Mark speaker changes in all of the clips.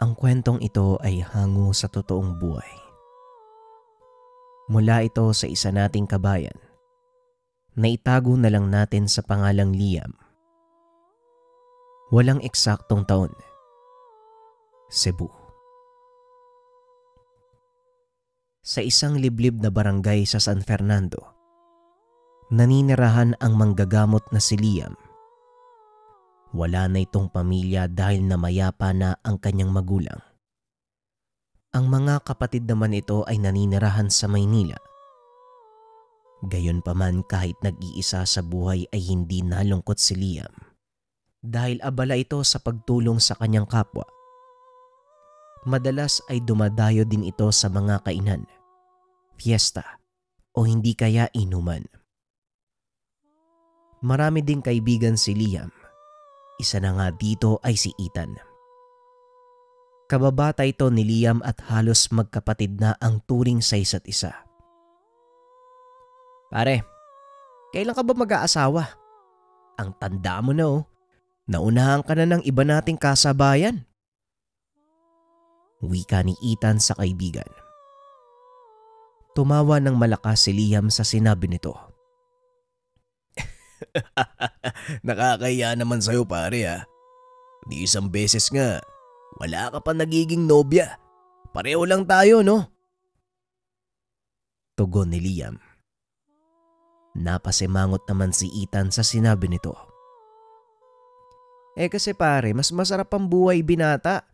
Speaker 1: Ang kwentong ito ay hango sa totoong buhay. Mula ito sa isa nating kabayan na itago na lang natin sa pangalang Liam. Walang eksaktong taon. Cebu. Sa isang liblib na barangay sa San Fernando, naninirahan ang manggagamot na si Liam. Wala na itong pamilya dahil namayapa na ang kanyang magulang. Ang mga kapatid naman ito ay naninirahan sa Maynila. Gayunpaman kahit nag-iisa sa buhay ay hindi nalungkot si Liam dahil abala ito sa pagtulong sa kanyang kapwa. Madalas ay dumadayo din ito sa mga kainan, fiesta o hindi kaya inuman. Marami ding kaibigan si Liam. Isa na nga dito ay si Ethan. Kababata ito ni Liam at halos magkapatid na ang turing sa isa't isa. Pare, kailan ka ba mag-aasawa? Ang tanda mo na oh. Naunahan ka na ng iba nating kasabayan. Wika ni Ethan sa kaibigan. Tumawa ng malakas si Liam sa sinabi nito.
Speaker 2: Nakakaya naman sa'yo pare ha. Di isang beses nga, wala ka pa nagiging nobya. Pareho lang tayo no?
Speaker 1: Tugon ni Liam. Napasimangot naman si Ethan sa sinabi nito. Kasi pare, mas masarap ang buhay binata.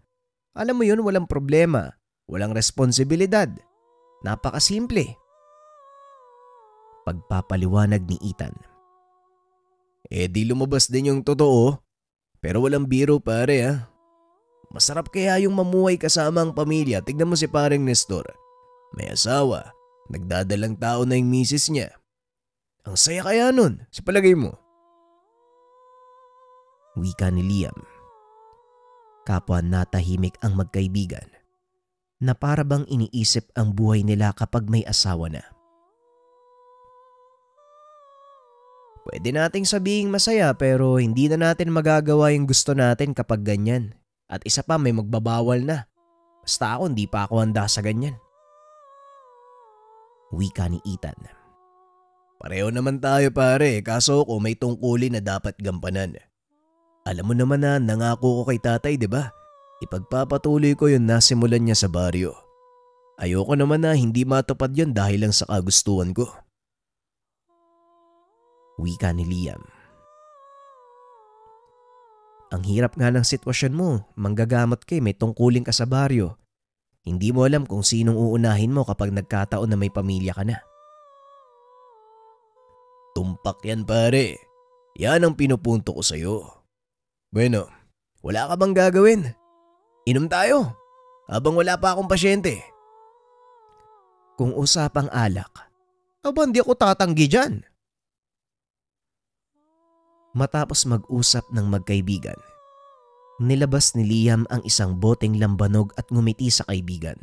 Speaker 1: Alam mo yun, walang problema. Walang responsibilidad. Napakasimple. Pagpapaliwanag ni Ethan.
Speaker 2: Di lumabas din yung totoo. Pero walang biro pare ha. Masarap kaya yung mamuhay kasama ang pamilya. Tignan mo si pareng Nestor. May asawa. Nagdadalang tao na yung misis niya. Ang saya kaya nun, sa palagay mo?
Speaker 1: Wika ni Liam. Kapwa natahimik ang magkaibigan na para bang iniisip ang buhay nila kapag may asawa na. Pwede nating sabihing masaya pero hindi na natin magagawa yung gusto natin kapag ganyan. At isa pa may magbabawal na. Basta ako hindi pa ako handa sa ganyan. Wika ni Ethan.
Speaker 2: Pareho naman tayo pare, kaso ako may tungkulin na dapat gampanan. Alam mo naman na nangako ko kay tatay, di ba? Ipagpapatuloy ko yung nasimulan niya sa baryo. Ayoko naman na hindi matupad yun dahil lang sa kagustuhan ko.
Speaker 1: Wika ni Liam. Ang hirap nga ng sitwasyon mo, manggagamot ka may tungkulin ka sa baryo. Hindi mo alam kung sinong uunahin mo kapag nagkataon na may pamilya ka na.
Speaker 2: Tumpak yan pare. Yan ang pinupunto ko sa'yo. Bueno, wala ka bang gagawin? Inom tayo habang wala pa akong pasyente.
Speaker 1: Kung usapang alak, hindi ako tatanggi dyan. Matapos mag-usap ng magkaibigan, nilabas ni Liam ang isang boteng lambanog at ngumiti sa kaibigan.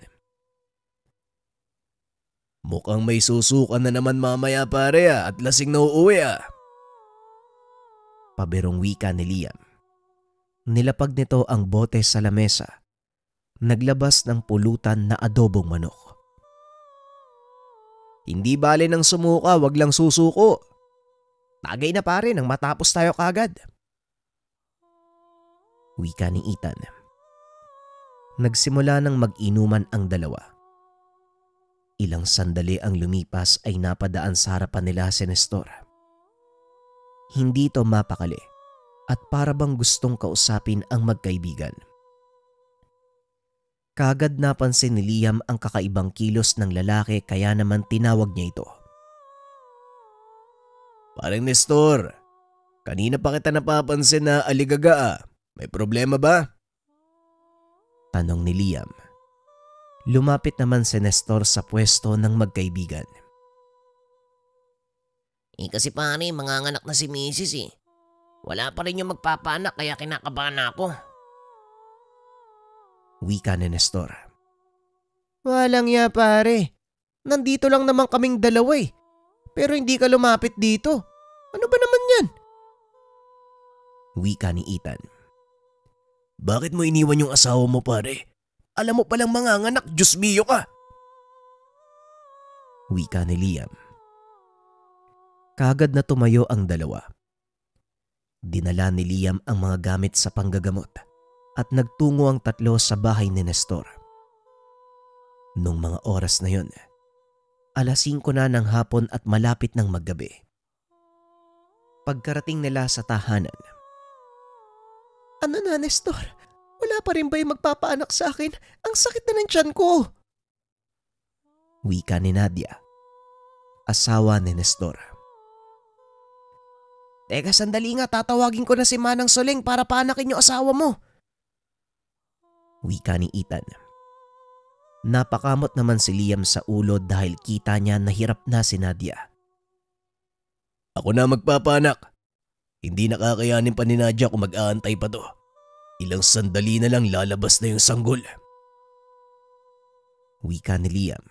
Speaker 2: Mukhang may susukan na naman mamaya pare at lasing na uuwi
Speaker 1: Pabirong wika ni Liam. Nilapag nito ang bote sa lamesa. Naglabas ng pulutan na adobong manok. Hindi bale ng sumuka, wag lang susuko. Tagay na pare nang matapos tayo kagad. Wika ni Ethan. Nagsimula ng mag-inuman ang dalawa. Ilang sandali ang lumipas ay napadaan sa harapan nila si Nestor. Hindi ito mapakali at para bang gustong kausapin ang magkaibigan. Kagad napansin ni Liam ang kakaibang kilos ng lalaki kaya naman tinawag niya ito.
Speaker 2: Parang Nestor, kanina pa kita napapansin na aligaga. May problema ba?
Speaker 1: Tanong ni Liam. Lumapit naman si Nestor sa pwesto ng magkaibigan.
Speaker 3: Kasi pare, manganganak na si Mrs. Wala pa rin yung magpapaanak kaya kinakabahan ako.
Speaker 1: Wika ni Nestor. Walang ya pare. Nandito lang naman kaming dalawa Pero hindi ka lumapit dito. Ano ba naman yan?
Speaker 2: Wika ni Ethan. Bakit mo iniwan yung asawa mo pare? Alam mo palang manganganak, Diyos mio ka!
Speaker 1: Wika ni Liam. Kaagad na tumayo ang dalawa. Dinala ni Liam ang mga gamit sa panggagamot at nagtungo ang tatlo sa bahay ni Nestor. Nung mga oras na yon, 5:00 na ng hapon at malapit ng maggabi. Pagkarating nila sa tahanan. Ano na, Nestor? Wala pa rin ba yung magpapaanak sa akin? Ang sakit na ng tiyan ko! Wika ni Nadia, asawa ni Nestor. Teka, sandali nga, tatawagin ko na si Manang Soleng para paanakin yung asawa mo. Wika ni Ethan. Napakamot naman si Liam sa ulo dahil kita niya na hirap na si Nadia.
Speaker 2: Ako na magpapaanak. Hindi nakakayanin pa ni Nadia kung mag-aantay pa to. Ilang sandali na lang lalabas na yung sanggol.
Speaker 1: Wika ni Liam.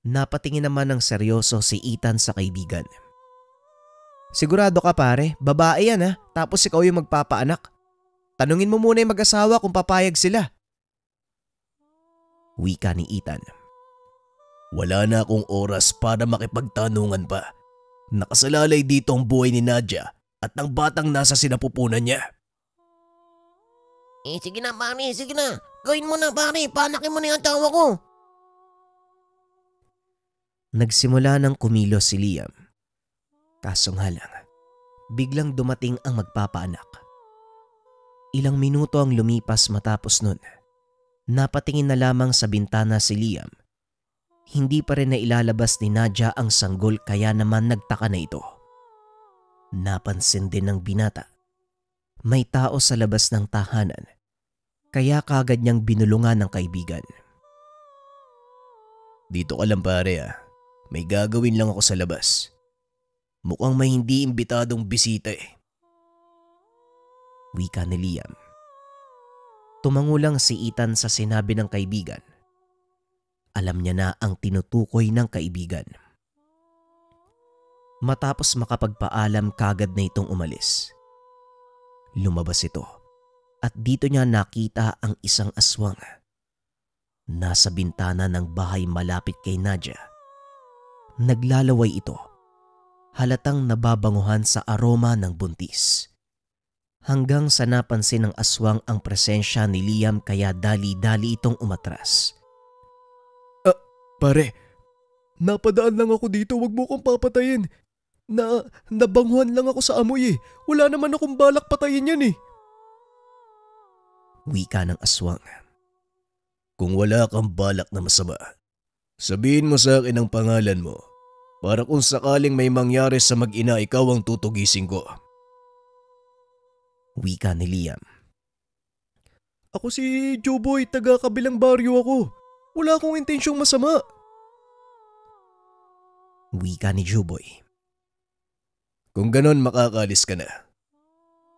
Speaker 1: Napatingin naman ng seryoso si Ethan sa kaibigan. Sigurado ka pare, babae yan ha, tapos ikaw yung magpapaanak. Tanungin mo muna yung mag-asawa kung papayag sila. Wika ni Ethan.
Speaker 2: Wala na akong oras para makipagtanungan pa. Nakasalalay dito ang buhay ni Nadia at ng batang nasa sinapupunan niya.
Speaker 3: Sige na pare, sige na. Gawin mo na pare, paanakin mo na yung asawa ko.
Speaker 1: Nagsimula ng kumilos si Liam. Kaso nga lang, biglang dumating ang magpapaanak. Ilang minuto ang lumipas matapos nun. Napatingin na lamang sa bintana si Liam. Hindi pa rin nailalabas ni Nadia ang sanggol kaya naman nagtaka na ito. Napansin din ng binata. May tao sa labas ng tahanan kaya kaagad niyang binulungan ng kaibigan.
Speaker 2: Dito ka lang pare ah. May gagawin lang ako sa labas. Mukhang may hindi imbitadong bisita eh.
Speaker 1: Wika ni Liam. Tumango lang si Ethan sa sinabi ng kaibigan. Alam niya na ang tinutukoy ng kaibigan. Matapos makapagpaalam kagad na itong umalis. Lumabas ito at dito niya nakita ang isang aswang. Nasa bintana ng bahay malapit kay Nadia. Naglalaway ito. Halatang nababanguhan sa aroma ng buntis. Hanggang sa napansin ng aswang ang presensya ni Liam kaya dali-dali itong umatras.
Speaker 2: Pare, napadaan lang ako dito, wag mo kong papatayin. Nabanguhan lang ako sa amoy eh. Wala naman akong balak patayin yan eh.
Speaker 1: Wika ng aswang.
Speaker 2: Kung wala kang balak na masama, sabihin mo sa akin ang pangalan mo para kung sakaling may mangyari sa mag-ina ikaw ang tutugisin ko.
Speaker 1: Wika ni Liam.
Speaker 2: Ako si Joeboy, taga kabilang baryo ako. Wala akong intensyong masama.
Speaker 1: Wika ni Joeboy.
Speaker 2: Kung ganon makakalis ka na.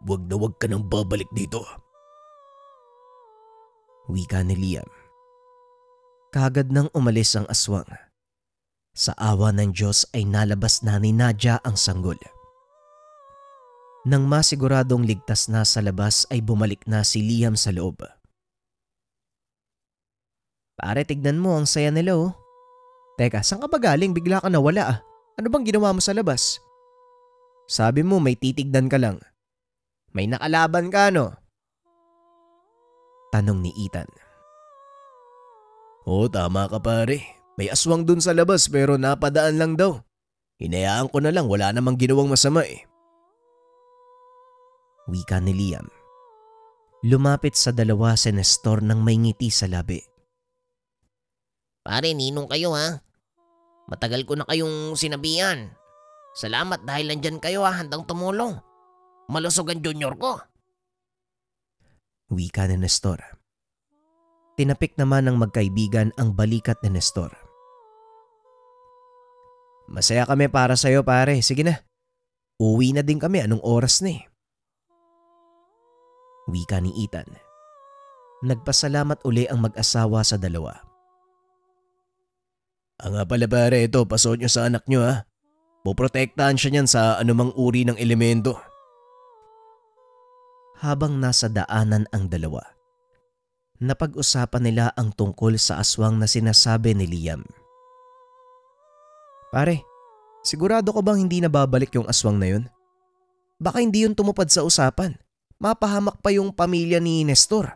Speaker 2: Wag na wag ka nang babalik dito.
Speaker 1: Wika ni Liam. Kagad nang umalis ang aswang. Sa awa ng Diyos ay nalabas na ni Nadia ang sanggol. Nang masiguradong ligtas na sa labas ay bumalik na si Liam sa loob. Pare, tignan mo ang saya nila oh. Teka, saan ka ba galing? Bigla ka nawala ah. Ano bang ginawa mo sa labas? Sabi mo may titignan ka lang. May nakalaban ka no? Tanong ni Ethan.
Speaker 2: Oo, tama ka pare. May aswang dun sa labas pero napadaan lang daw. Hinayaan ko na lang, wala namang ginawang masama eh.
Speaker 1: Wika ni Liam. Lumapit sa dalawa si Nestor nang may ngiti sa labi.
Speaker 3: Pare, ninong kayo ha. Matagal ko na kayong sinabihan. Salamat dahil nandyan kayo ha, handang tumulong. Malusog ang junior ko.
Speaker 1: Wika ni Nestor. Tinapik naman ng magkaibigan ang balikat ni Nestor. Masaya kami para sa'yo pare, sige na. Uwi na din kami, anong oras na eh. Wika ni Ethan. Nagpasalamat uli ang mag-asawa sa dalawa.
Speaker 2: Nga pala pare, ito, pasod nyo sa anak nyo ha. Poprotektahan siya niyan sa anumang uri ng elemento.
Speaker 1: Habang nasa daanan ang dalawa, napag-usapan nila ang tungkol sa aswang na sinasabi ni Liam. Pare, sigurado ko bang hindi na babalik yung aswang na yun? Baka hindi yun tumupad sa usapan. Mapahamak pa yung pamilya ni Nestor.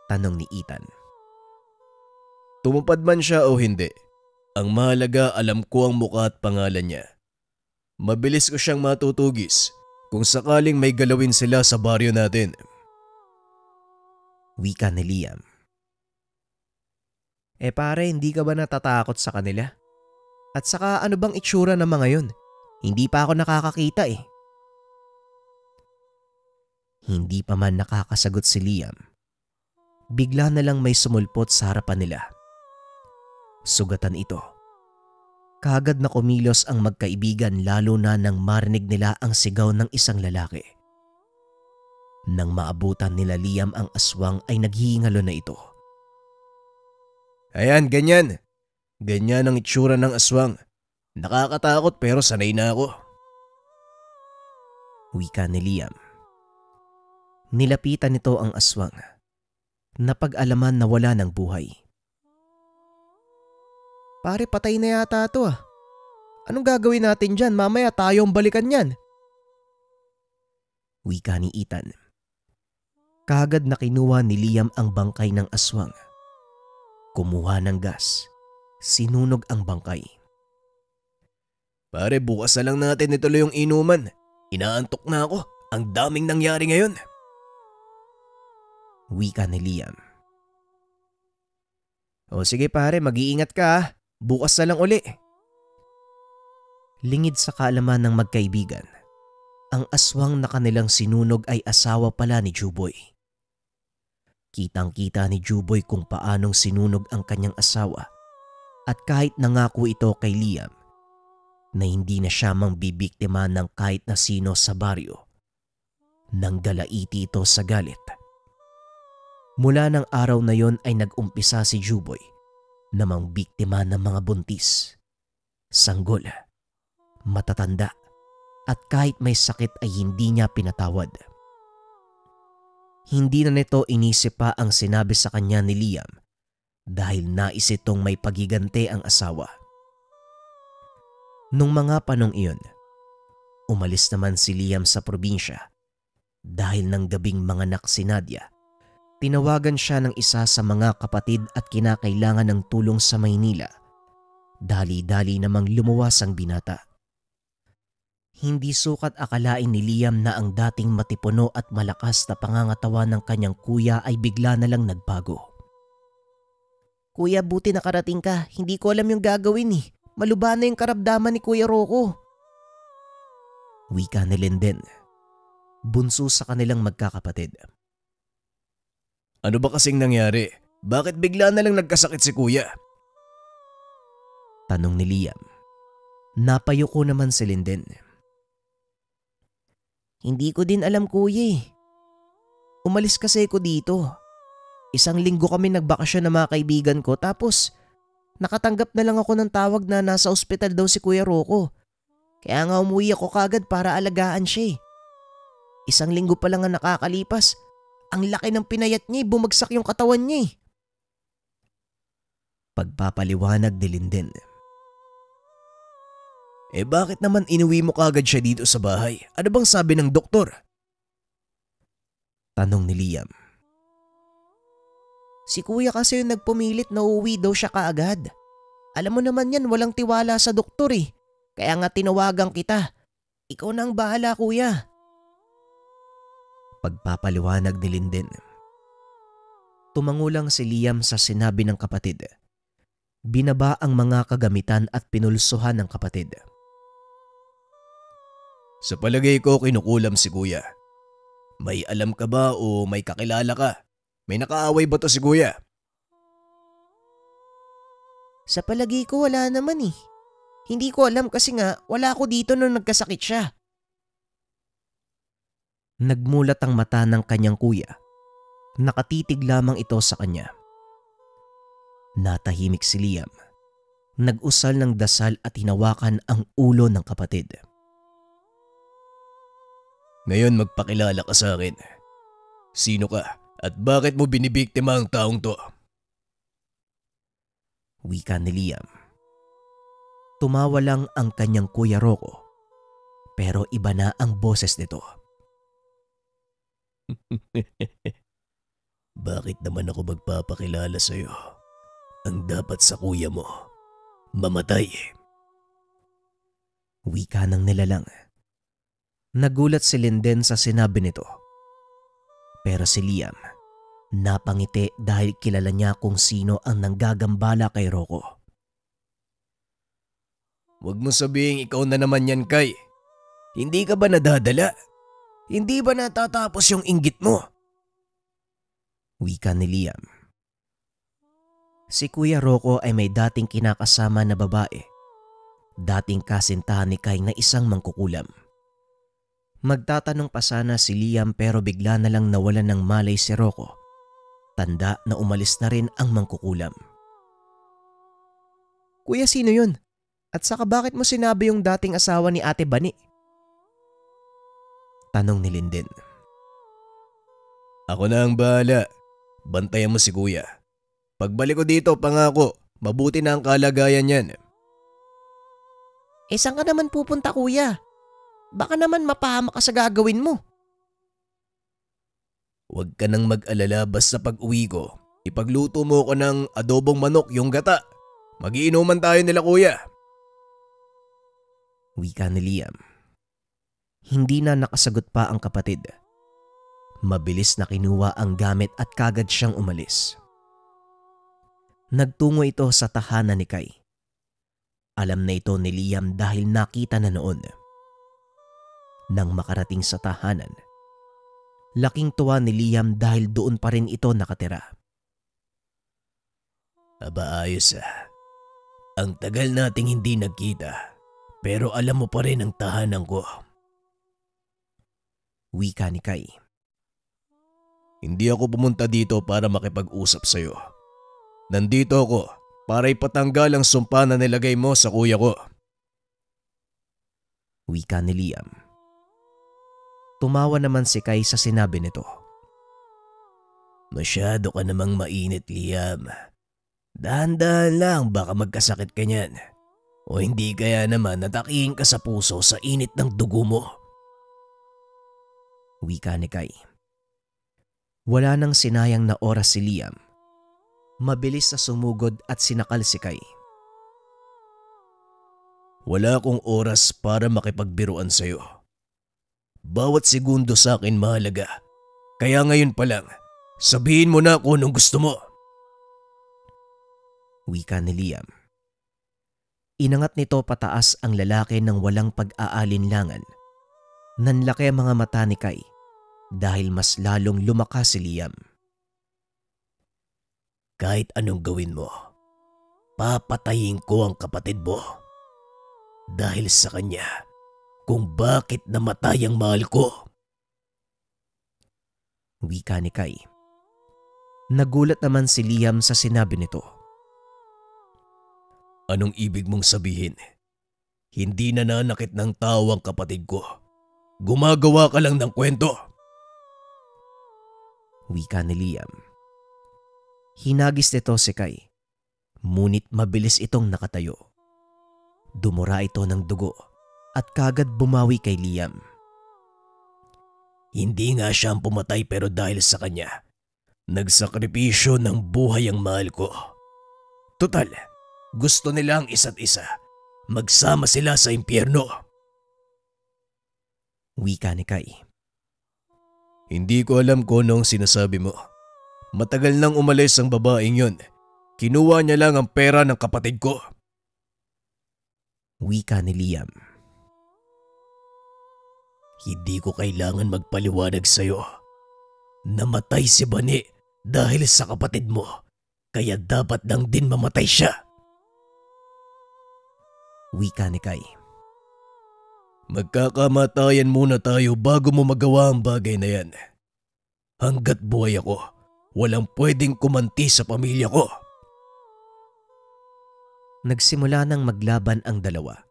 Speaker 1: Tanong ni Ethan.
Speaker 2: Tumupad man siya o hindi, ang mahalaga alam ko ang mukha at pangalan niya. Mabilis ko siyang matutugis kung sakaling may galawin sila sa baryo natin.
Speaker 1: Wika ni Liam. Pare, hindi ka ba natatakot sa kanila? At saka ano bang itsura ng mga yun? Hindi pa ako nakakakita eh. Hindi pa man nakakasagot si Liam. Bigla na lang may sumulpot sa harapan nila. Sugatan ito. Kaagad na kumilos ang magkaibigan lalo na nang marinig nila ang sigaw ng isang lalaki. Nang maabutan nila Liam ang aswang ay naghihingalo na ito.
Speaker 2: Ayan, ganyan. Ganyan ang itsura ng aswang. Nakakatakot pero sanay na ako.
Speaker 1: Wika ni Liam. Nilapitan nito ang aswang. Napag-alaman na wala ng buhay. Pare, patay na yata ito ah. Anong gagawin natin dyan? Mamaya tayong balikan yan. Wika ni Ethan. Kaagad na kinuha ni Liam ang bangkay ng aswang. Kumuha ng gas. Sinunog ang bangkay.
Speaker 2: Pare, bukas na lang natin ituloy yung inuman. Inaantok na ako. Ang daming nangyari ngayon.
Speaker 1: Wika ni Liam. O sige pare, mag-iingat ka ah. Bukas na lang uli. Lingid sa kaalaman ng magkaibigan, ang aswang na kanilang sinunog ay asawa pala ni Juboy. Kitang-kita ni Juboy kung paanong sinunog ang kanyang asawa at kahit nangako ito kay Liam na hindi na siya mangbibiktima ng kahit na sino sa baryo, nang galaiti ito sa galit. Mula ng araw na yon ay nag-umpisa si Juboy na mangbiktima ng mga buntis, sanggol, matatanda at kahit may sakit ay hindi niya pinatawad. Hindi na nito inisip pa ang sinabi sa kanya ni Liam dahil nais itong may pagigante ang asawa. Nung mga panong iyon, umalis naman si Liam sa probinsya dahil ng gabing manganak si Nadia. Tinawagan siya ng isa sa mga kapatid at kinakailangan ng tulong sa Maynila. Dali-dali namang lumuwas ang binata. Hindi sukat akalain ni Liam na ang dating matipuno at malakas na pangangatawan ng kanyang kuya ay bigla na lang nagbago. Kuya, buti nakarating ka. Hindi ko alam yung gagawin eh. Malubha na yung karamdaman ni Kuya Rocco. Wika ni Linden, bunso sa kanilang magkakapatid.
Speaker 2: Ano ba kasing nangyari? Bakit bigla na lang nagkasakit si kuya?
Speaker 1: Tanong ni Liam. Napayuko naman si Linden. Hindi ko din alam kuya eh. Umalis kasi ko dito. 1 linggo kami nagbakasyon ng mga kaibigan ko tapos nakatanggap na lang ako ng tawag na nasa ospital daw si Kuya Rocco. Kaya nga umuwi ako kagad para alagaan siya eh. 1 linggo pa lang ang nakakalipas. Ang laki ng pinayat niya, bumagsak yung katawan niya eh. Pagpapaliwanag ni Linden.
Speaker 2: Bakit naman inuwi mo kagad siya dito sa bahay? Ano bang sabi ng doktor?
Speaker 1: Tanong ni Liam. Si kuya kasi yung nagpumilit na uuwi daw siya kaagad. Alam mo naman yan, walang tiwala sa doktor eh. Kaya nga tinawagan kita. Ikaw na ang bahala kuya. Pagpapaliwanag ni Linden. Tumangulang si Liam sa sinabi ng kapatid. Binaba ang mga kagamitan at pinulsuhan ng kapatid.
Speaker 2: Sa palagay ko kinukulam si kuya. May alam ka ba o may kakilala ka? May nakaaway ba to si kuya?
Speaker 1: Sa palagay ko wala naman eh. Hindi ko alam kasi nga wala ako dito nung nagkasakit siya. Nagmulat ang mata ng kanyang kuya. Nakatitig lamang ito sa kanya. Natahimik si Liam. Nag-usal ng dasal at hinawakan ang ulo ng kapatid.
Speaker 2: Ngayon magpakilala ka sa akin. Sino ka? At bakit mo binibiktima ang taong to?
Speaker 1: Wika ni Liam. Tumawa lang ang kanyang Kuya Rocco, pero iba na ang boses nito.
Speaker 2: Bakit naman ako magpapakilala sa'yo? Ang dapat sa kuya mo, mamatay.
Speaker 1: Wika ng nilalang. Nagulat si Linden sa sinabi nito. Pero si Liam, napangiti dahil kilala niya kung sino ang nanggagambala kay Rocco.
Speaker 2: Huwag mo sabihing ikaw na naman yan, Kai. Hindi ka ba nadadala? Hindi ba natatapos yung inggit mo?
Speaker 1: Wika ni Liam. Si Kuya Rocco ay may dating kinakasama na babae. Dating kasintahan ni Kai na isang mangkukulam. Magtatanong pa sana si Liam pero bigla na lang nawalan ng malay si Rocco. Tanda na umalis na rin ang mangkukulam. Kuya, sino yun? At saka bakit mo sinabi yung dating asawa ni Ate Bani? Tanong ni Linden.
Speaker 2: Ako na ang bahala. Bantayan mo si kuya. Pagbalik ko dito, pangako, mabuti na ang kalagayan niyan.
Speaker 3: Saan ka naman pupunta, kuya? Baka naman mapahamak ka sa gagawin mo.
Speaker 2: Huwag ka nang mag-alala, basta pag-uwi ko, ipagluto mo ko ng adobong manok, yung gata. Magiinuman tayo nila kuya.
Speaker 1: Wika ni Liam. Hindi na nakasagot pa ang kapatid. Mabilis na kinuha ang gamit at kagad siyang umalis. Nagtungo ito sa tahanan ni Kai. Alam na ito ni Liam dahil nakita na noon. Nang makarating sa tahanan, laking tuwa ni Liam dahil doon pa rin ito nakatira.
Speaker 2: Aba, ayos ah. Ang tagal nating hindi nagkita, pero alam mo pa rin ang tahanan ko.
Speaker 1: Wika ni Kai.
Speaker 2: Hindi ako pumunta dito para makipag-usap sa'yo. Nandito ako para ipatanggal ang sumpa na nilagay mo sa kuya ko.
Speaker 1: Wika ni Liam. Tumawa naman si Kai sa sinabi nito.
Speaker 2: Masyado ka namang mainit, Liam. Dahan-dahan lang, baka magkasakit ka niyan. O hindi kaya naman natakihin ka sa puso sa init ng dugo mo.
Speaker 1: Wika ni Kai. Wala nang sinayang na oras si Liam. Mabilis na sumugod at sinakal si Kai.
Speaker 2: Wala akong oras para makipagbiruan sa'yo. Bawat segundo sa akin mahalaga. Kaya ngayon pa lang, sabihin mo na kung anong gusto mo.
Speaker 1: Wika ni Liam. Inangat nito pataas ang lalaki ng walang pag-aalinlangan. Nanlaki ang mga mata ni Kai dahil mas lalong lumakas si Liam.
Speaker 2: Kahit anong gawin mo, papatayin ko ang kapatid mo. Dahil sa kanya, kung bakit namatay ang mahal ko.
Speaker 1: Wika ni Kai. Nagulat naman si Liam sa sinabi nito.
Speaker 2: Anong ibig mong sabihin? Hindi nananakit ng tao ang kapatid ko. Gumagawa ka lang ng kwento.
Speaker 1: Wika ni Liam. Hinagis nito si Kai. Ngunit mabilis itong nakatayo. Dumura ito ng dugo at kagad bumawi kay Liam.
Speaker 2: Hindi nga siya ang pumatay pero dahil sa kanya, nagsakripisyo ng buhay ang mahal ko. Total, gusto nila ang isa't isa. Magsama sila sa impyerno.
Speaker 1: Wika ni Kai.
Speaker 2: Hindi ko alam kung anong sinasabi mo. Matagal nang umalis ang babaeng yun. Kinuha niya lang ang pera ng kapatid ko.
Speaker 1: Wika ni Liam.
Speaker 2: Hindi ko kailangan magpaliwanag sa'yo. Namatay si Bani dahil sa kapatid mo. Kaya dapat lang din mamatay siya.
Speaker 1: Wika ni Kai.
Speaker 2: Magkakamatayan muna tayo bago mo magawa ang bagay na yan. Hanggat buhay ako, walang pwedeng kumanti sa pamilya ko.
Speaker 1: Nagsimula nang maglaban ang dalawa.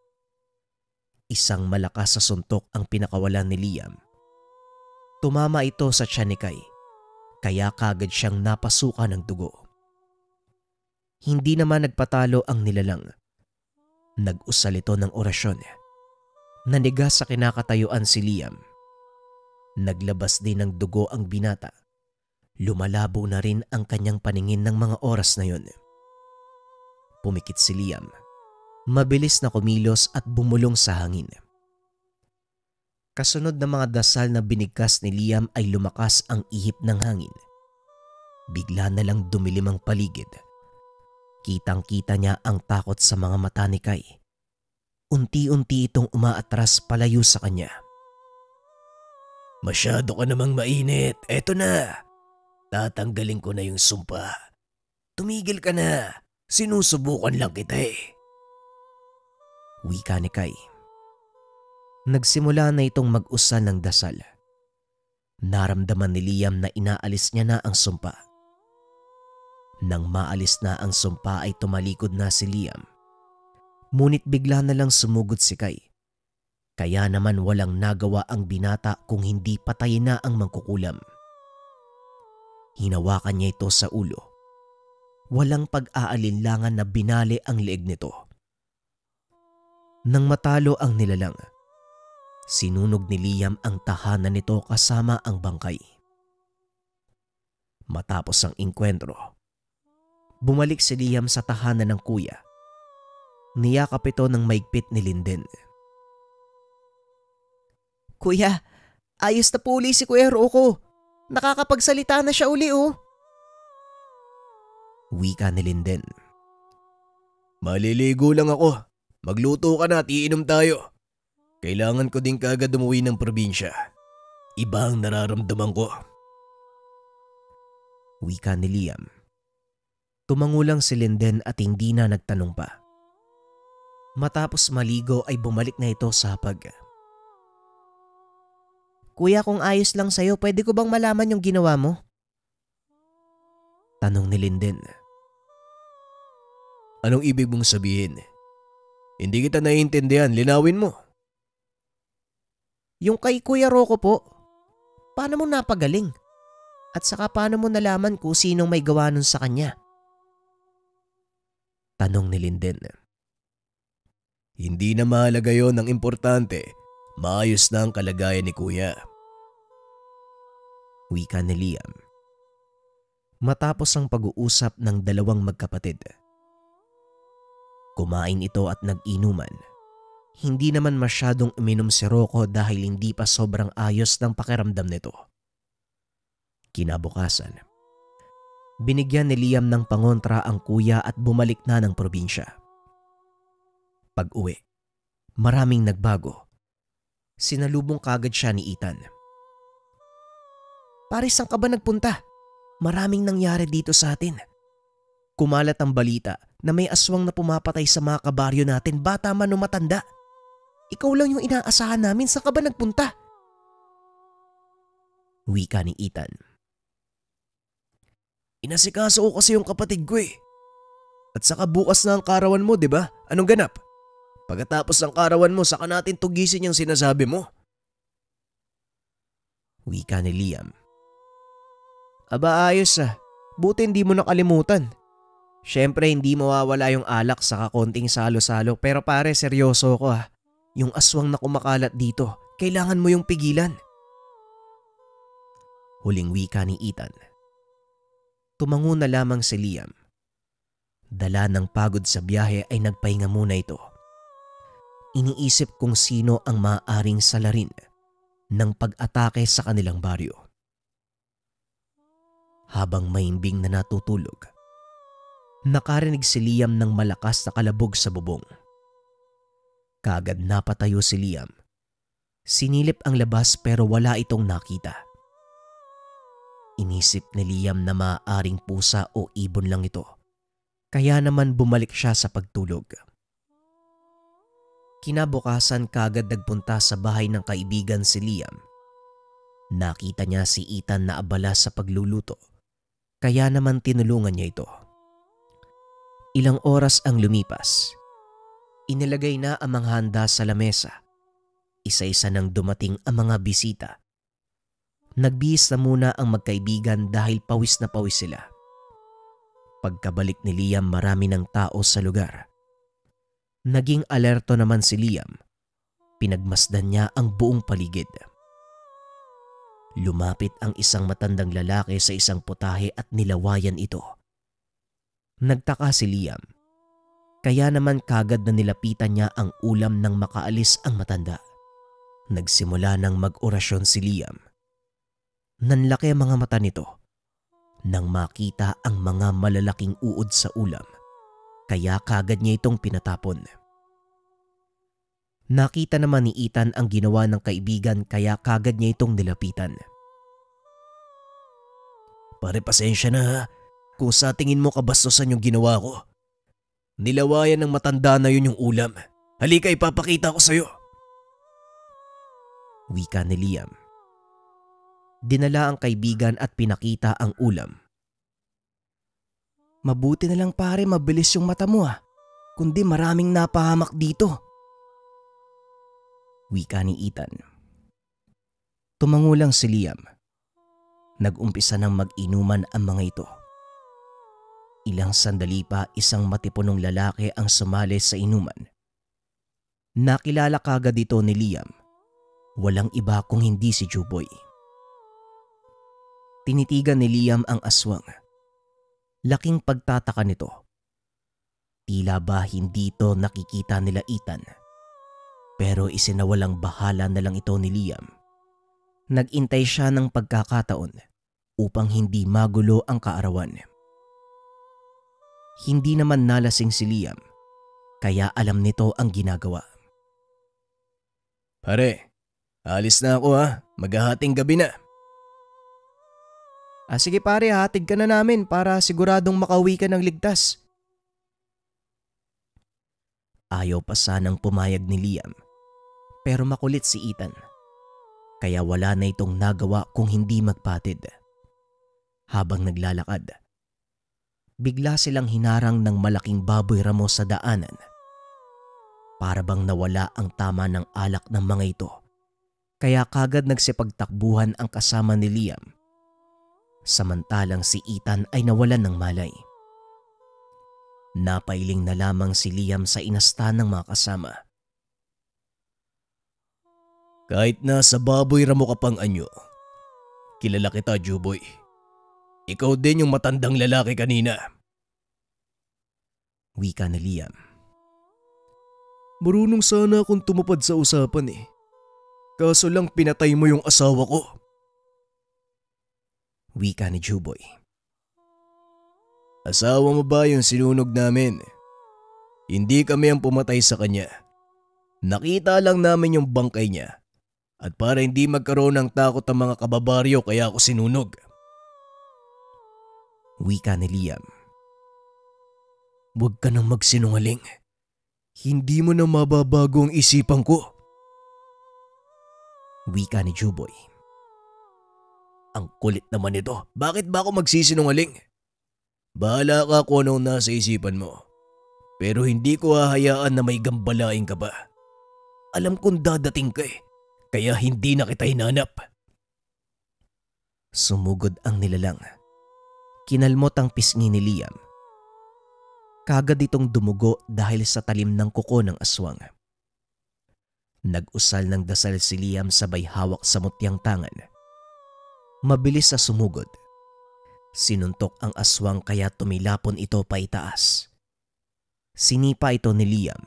Speaker 1: Isang malakas sa suntok ang pinakawalan ni Liam. Tumama ito sa tiyan ni Kai, kaya kagad siyang napasukan ng dugo. Hindi naman nagpatalo ang nilalang. Nag-usal ito ng orasyon. Naniga sa kinakatayuan si Liam. Naglabas din ng dugo ang binata. Lumalabo na rin ang kanyang paningin ng mga oras na yun. Pumikit si Liam. Mabilis na kumilos at bumulong sa hangin. Kasunod ng mga dasal na binigkas ni Liam ay lumakas ang ihip ng hangin. Bigla na lang dumilim ang paligid. Kitang-kita niya ang takot sa mga mata ni Kai. Unti-unti itong umaatras palayo sa kanya.
Speaker 2: Masyado ka namang mainit. Eto na. Tatanggalin ko na yung sumpa. Tumigil ka na. Sinusubukan lang kita eh.
Speaker 1: Wika ni Kai. Nagsimula na itong mag-usal ng dasal. Naramdaman ni Liam na inaalis niya na ang sumpa. Nang maalis na ang sumpa ay tumalikod na si Liam. Ngunit bigla na lang sumugod si Kai. Kaya naman walang nagawa ang binata kung hindi patayin na ang mangkukulam. Hinawakan niya ito sa ulo. Walang pag-aalinlangan na binali ang leeg nito. Nang matalo ang nilalang, sinunog ni Liam ang tahanan nito kasama ang bangkay. Matapos ang inkwentro, bumalik si Liam sa tahanan ng kuya. Niyakap ito ng maigpit ni Linden.
Speaker 4: Kuya, ayos na po uli si Kuya Rocco. Nakakapagsalita na siya uli oh.
Speaker 1: Wika ni Linden.
Speaker 2: Maliligo lang ako. Magluto ka na at iinom tayo. Kailangan ko din kaagad umuwi ng probinsya. Iba ang nararamdaman ko.
Speaker 1: Wika ni Liam. Tumango lang si Linden at hindi na nagtanong pa. Matapos maligo ay bumalik na ito sa hapag.
Speaker 4: Kuya, kung ayos lang sa'yo, pwede ko bang malaman yung ginawa mo?
Speaker 1: Tanong ni Linden.
Speaker 2: Anong ibig mong sabihin? Hindi kita naiintindihan, linawin mo.
Speaker 4: Yung kay Kuya Rocco po, paano mo napagaling? At saka paano mo nalaman kung sinong may gawa nun sa kanya?
Speaker 1: Tanong ni Linden.
Speaker 2: Hindi na mahalaga yon, ang importante. Maayos na ang kalagayan ni Kuya.
Speaker 1: Wika ni Liam. Matapos ang pag-uusap ng dalawang magkapatid. Kumain ito at nag-inuman. Hindi naman masyadong uminom si Rocco dahil hindi pa sobrang ayos ng pakiramdam nito. Kinabukasan, binigyan ni Liam ng pangontra ang kuya at bumalik na ng probinsya. Pag-uwi, maraming nagbago. Sinalubong kagad siya ni Ethan.
Speaker 4: Pare, saan ka ba nagpunta? Maraming nangyari dito sa atin.
Speaker 1: Kumalat ang balita na may aswang na pumapatay sa mga kabaryo natin, bata man o matanda.
Speaker 4: Ikaw lang yung inaasahan namin, saan ka ba nagpunta?
Speaker 1: Wika ni Ethan.
Speaker 2: Inasikaso ko kasi yung kapatid ko eh. At saka bukas na ang karawan mo, di ba? Anong ganap? Pagkatapos ng karawan mo, saka natin tugisin yung sinasabi mo.
Speaker 1: Wika ni Liam.
Speaker 4: Aba, ayos ah. Buti hindi mo nakalimutan. Siyempre hindi mawawala yung alak sa kakonting salo-salo, pero pare, seryoso ko ah. Yung aswang na kumakalat dito, kailangan mo yung pigilan.
Speaker 1: Huling wika ni Ethan. Tumango na lamang si Liam. Dala ng pagod sa biyahe ay nagpahinga muna ito. Iniisip kung sino ang maaaring salarin ng pag-atake sa kanilang baryo. Habang maimbing na natutulog, nakarinig si Liam ng malakas na kalabog sa bubong. Kaagad napatayo si Liam. Sinilip ang labas pero wala itong nakita. Inisip ni Liam na maaaring pusa o ibon lang ito. Kaya naman bumalik siya sa pagtulog. Kinabukasan kaagad nagpunta sa bahay ng kaibigan si Liam. Nakita niya si Ethan na abala sa pagluluto. Kaya naman tinulungan niya ito. Ilang oras ang lumipas. Inilagay na ang mga handa sa lamesa. Isa-isa nang dumating ang mga bisita. Nagbihis na muna ang magkaibigan dahil pawis na pawis sila. Pagkabalik ni Liam, marami ng tao sa lugar. Naging alerto naman si Liam. Pinagmasdan niya ang buong paligid. Lumapit ang isang matandang lalaki sa isang putahe at nilawayan ito. Nagtaka si Liam. Kaya naman kagad na nilapitan niya ang ulam nang makaalis ang matanda. Nagsimula ng mag-orasyon si Liam. Nanlaki ang mga mata nito nang makita ang mga malalaking uod sa ulam, kaya kagad niya itong pinatapon. Nakita naman ni Ethan ang ginawa ng kaibigan kaya kagad niya itong nilapitan.
Speaker 2: Pare, pasensya na ha. Kung sa tingin mo kabastusan yung ginawa ko. Nilawayan ng matanda na yun yung ulam. Halika, ipapakita ko sa'yo.
Speaker 1: Wika ni Liam. Dinala ang kaibigan at pinakita ang ulam.
Speaker 4: Mabuti na lang pare, mabilis yung mata mo kundi maraming napahamak dito.
Speaker 1: Wika ni Ethan. Tumango lang si Liam. Nag-umpisa ng mag-inuman ang mga ito. Ilang sandali pa, isang matipunong lalaki ang sumali sa inuman. Nakilala kagad ito ni Liam. Walang iba kung hindi si Juboy. Tinitigan ni Liam ang aswang. Laking pagtataka nito. Tila ba hindi ito nakikita nila Ethan? Pero isinawalang bahala na lang ito ni Liam. Nag-intay siya ng pagkakataon upang hindi magulo ang kaarawan. Hindi naman nalasing si Liam, kaya alam nito ang ginagawa.
Speaker 2: Pare, alis na ako ha. Maghahating gabi na.
Speaker 4: Sige pare, hatid ka na namin para siguradong makauwi ka ng ligtas.
Speaker 1: Ayaw pa sanang pumayag ni Liam, pero makulit si Ethan. Kaya wala na itong nagawa kung hindi magpatid. Habang naglalakad, bigla silang hinarang ng malaking baboy ramo sa daanan. Para bang nawala ang tama ng alak ng mga ito, kaya kagad nagsipagtakbuhan ang kasama ni Liam. Samantalang si Ethan ay nawalan ng malay. Napailing na lamang si Liam sa inastan ng mga kasama.
Speaker 2: Kahit na sa baboy ramo ka pang anyo, kilala kita, Juboy. Ikaw din yung matandang lalaki kanina.
Speaker 1: Wika ni Liam.
Speaker 2: Marunong sana akong tumupad sa usapan Kaso lang pinatay mo yung asawa ko.
Speaker 1: Wika ni Juboy.
Speaker 2: Asawa mo ba yung sinunog namin? Hindi kami ang pumatay sa kanya. Nakita lang namin yung bangkay niya. At para hindi magkaroon ng takot ang mga kababaryo kaya ako sinunog.
Speaker 1: Wika ni Liam.
Speaker 2: Huwag ka nang magsinungaling. Hindi mo na mababago ang isipan ko.
Speaker 1: Wika ni Juboy.
Speaker 2: Ang kulit naman ito. Bakit ba ako magsisinungaling? Bahala ka kung anong nasa isipan mo. Pero hindi ko hahayaan na may gambalain ka ba. Alam kong dadating ka kaya hindi na kita hinanap.
Speaker 1: Sumugod ang nilalang. Kinalmot ang pisngi ni Liam. Kagad itong dumugo dahil sa talim ng kuko ng aswang. Nag-usal ng dasal si Liam sabay hawak sa mutyang tangan. Mabilis sa sumugod. Sinuntok ang aswang kaya tumilapon ito paitaas. Sinipa ito ni Liam.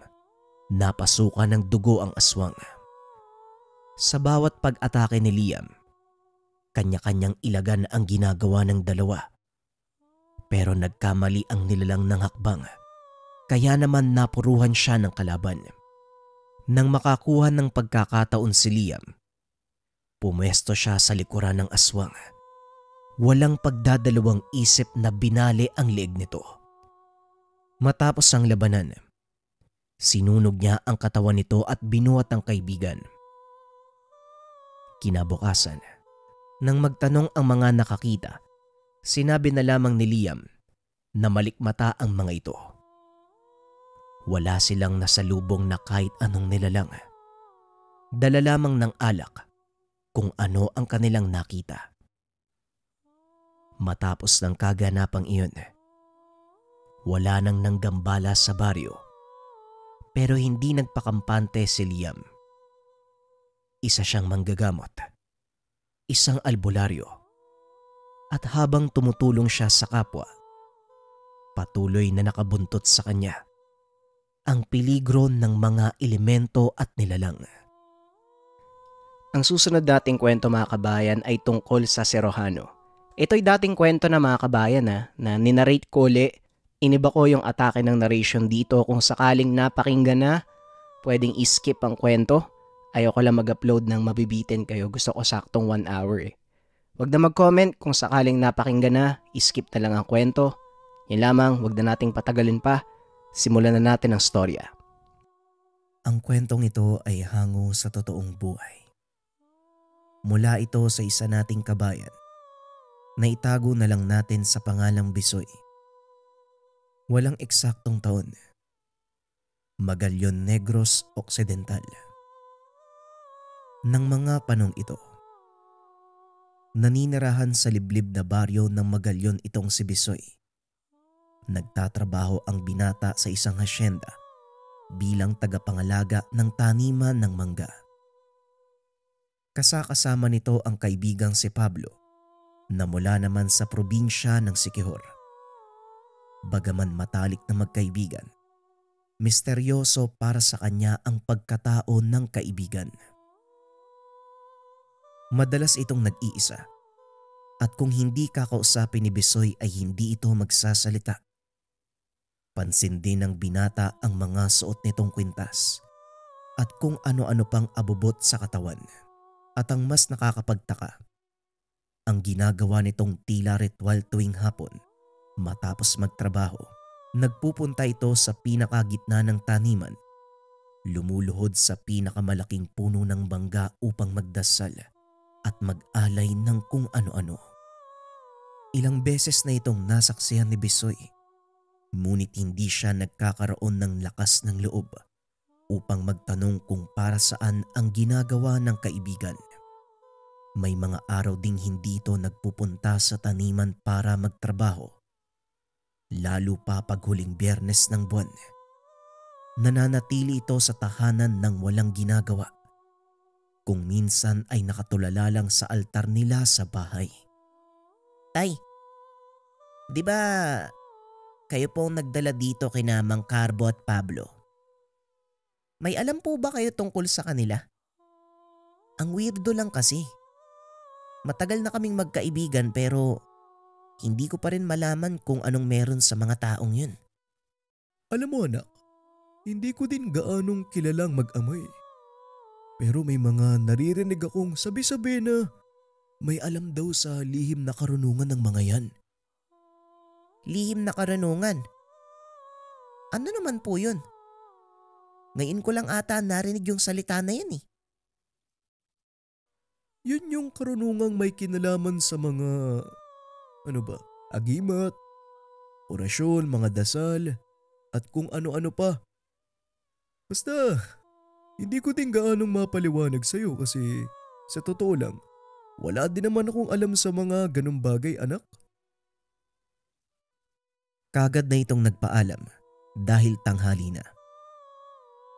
Speaker 1: Napasukan ng dugo ang aswang. Sa bawat pag-atake ni Liam, kanya-kanyang ilagan ang ginagawa ng dalawa. Pero nagkamali ang nilalang ng hakbang, kaya naman napuruhan siya ng kalaban. Nang makakuha ng pagkakataon si Liam, pumwesto siya sa likuran ng aswang. Walang pagdadalawang isip na binali ang leeg nito. Matapos ang labanan, sinunog niya ang katawan nito at binuhat ang kaibigan. Kinabukasan, nang magtanong ang mga nakakita, sinabi na lamang ni Liam na malikmata ang mga ito. Wala silang nasalubong na kahit anong nilalang. Dala lamang ng alak kung ano ang kanilang nakita. Matapos ng kaganapang iyon, wala nang nanggambala sa baryo, pero hindi nagpakampante si Liam. Isa siyang manggagamot, isang albularyo, at habang tumutulong siya sa kapwa, patuloy na nakabuntot sa kanya ang peligro ng mga elemento at nilalang.
Speaker 4: Ang susunod nating kwento mga kabayan ay tungkol sa Serohano. Ito'y dating kwento na mga kabayan na ninarrate ko uli. Iniba ko yung atake ng narration dito. Kung sakaling napakinggan na, pwedeng i-skip ang kwento. Ayoko lang mag-upload ng mabibitin kayo. Gusto ko saktong 1 hour eh. Huwag na mag-comment kung sakaling napakinggan na, i-skip na lang ang kwento. Yan lamang, huwag na nating patagalin pa. Simulan na natin ang storya.
Speaker 1: Ang kwentong ito ay hango sa totoong buhay. Mula ito sa isa nating kabayan na itago na lang natin sa pangalang Bisoy. Walang eksaktong taon. Magallanes Negros Occidental. Nang mga panong ito, naninirahan sa liblib na baryo ng Magallanes itong si Bisoy. Nagtatrabaho ang binata sa isang hasyenda bilang tagapangalaga ng taniman ng mangga. Kasama nito ang kaibigang si Pablo na mula naman sa probinsya ng Siquijor. Bagaman matalik na magkaibigan, misteryoso para sa kanya ang pagkatao ng kaibigan. Madalas itong nag-iisa at kung hindi kakausapin ni Bisoy ay hindi ito magsasalita. Pansin din ng binata ang mga suot nitong kwintas at kung ano-ano pang abubot sa katawan. At ang mas nakakapagtaka, ang ginagawa nitong tila ritual tuwing hapon matapos magtrabaho. Nagpupunta ito sa pinakagitna ng taniman, lumuluhod sa pinakamalaking puno ng bangga upang magdasal at mag-alay ng kung ano-ano. Ilang beses na itong nasaksihan ni Bisoy. Ngunit hindi siya nagkakaroon ng lakas ng loob upang magtanong kung para saan ang ginagawa ng kaibigan. May mga araw ding hindi ito nagpupunta sa taniman para magtrabaho. Lalo pa pag huling Biyernes ng buwan. Nananatili ito sa tahanan ng walang ginagawa. Kung minsan ay nakatulala lang sa altar nila sa bahay.
Speaker 3: Tay, di ba kayo pong nagdala dito kina Mang Carbo at Pablo? May alam po ba kayo tungkol sa kanila? Ang weirdo lang kasi. Matagal na kaming magkaibigan pero hindi ko pa rin malaman kung anong meron sa mga taong yun.
Speaker 2: Alam mo anak, hindi ko din gaanong kilalang mag-amay. Pero may mga naririnig akong sabi-sabi na may alam daw sa lihim na karunungan ng mga yan.
Speaker 3: Lihim na karunungan? Ano naman po yun? Ngayon ko lang ata narinig yung salita na yan eh.
Speaker 2: Yun yung karunungang may kinalaman sa mga, agimat, orasyon, mga dasal, at kung ano-ano pa. Basta, hindi ko din gaanong mapaliwanag sa'yo kasi sa totoo lang, wala din naman akong alam sa mga ganong bagay anak.
Speaker 1: Kagad na itong nagpaalam dahil tanghali na.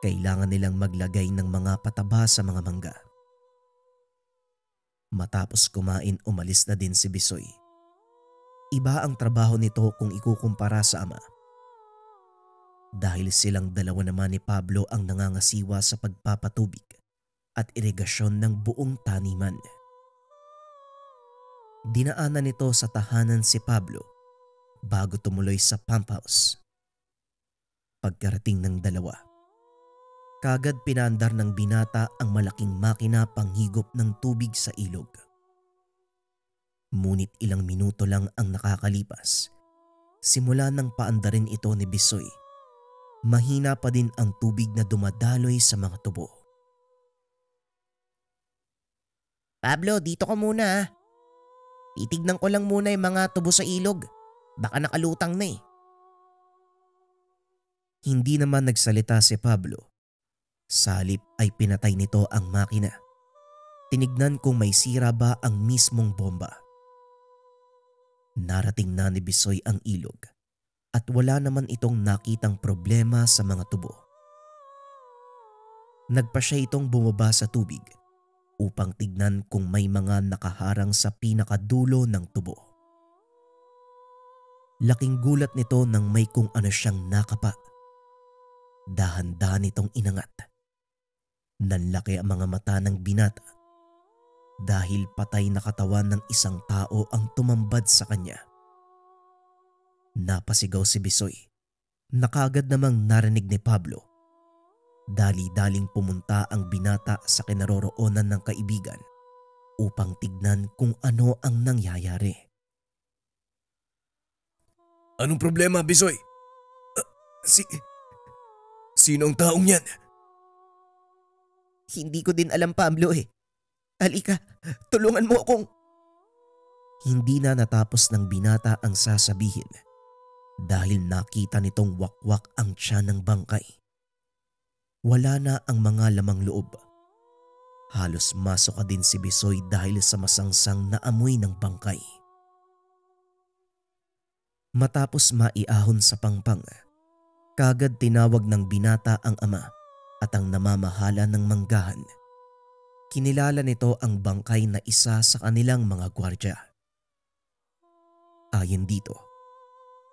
Speaker 1: Kailangan nilang maglagay ng mga pataba sa mga mangga. Matapos kumain, umalis na din si Bisoy. Iba ang trabaho nito kung ikukumpara sa ama. Dahil silang dalawa naman ni Pablo ang nangangasiwa sa pagpapatubig at irigasyon ng buong taniman. Dinaanan nito sa tahanan si Pablo bago tumuloy sa pump house. Pagkarating ng dalawa, kagad pinaandar ng binata ang malaking makina panghigop ng tubig sa ilog. Ngunit ilang minuto lang ang nakakalipas. Simula nang paandarin ito ni Bisoy, mahina pa din ang tubig na dumadaloy sa mga tubo.
Speaker 3: Pablo, dito ka muna ah. Titignan ko lang muna yung mga tubo sa ilog. Baka nakalutang na eh.
Speaker 1: Hindi naman nagsalita si Pablo. Sa halip ay pinatay nito ang makina.
Speaker 3: tinignan kung may sira ba ang mismong bomba. Narating na ni Bisoy ang ilog at wala naman itong nakitang problema sa mga tubo. Nagpa siya itong bumaba sa tubig upang tignan kung may mga nakaharang sa pinakadulo ng tubo. Laking gulat nito nang may kung ano siyang nakapa. Dahan-dahan itong inangat. Nanlaki ang mga mata ng binata dahil patay na katawan ng isang tao ang tumambad sa kanya. Napasigaw si Bisoy na kaagad namang narinig ni Pablo. Dali-daling pumunta ang binata sa kinaroroonan ng kaibigan upang tignan kung ano ang nangyayari.
Speaker 2: Anong problema, Bisoy? Sino ang taong yan?
Speaker 3: Hindi ko din alam, Pablo eh. Halika, tulungan mo akong... Hindi na natapos ng binata ang sasabihin dahil nakita nitong wakwak ang tiyan ng bangkay. Wala na ang mga lamang loob. Halos masoka din si Bisoy dahil sa masangsang na amoy ng bangkay. Matapos maiahon sa pangpang, kagad tinawag ng binata ang ama at ang namamahala ng manggahan. Kinilala nito ang bangkay na isa sa kanilang mga gwardya. Ayon dito,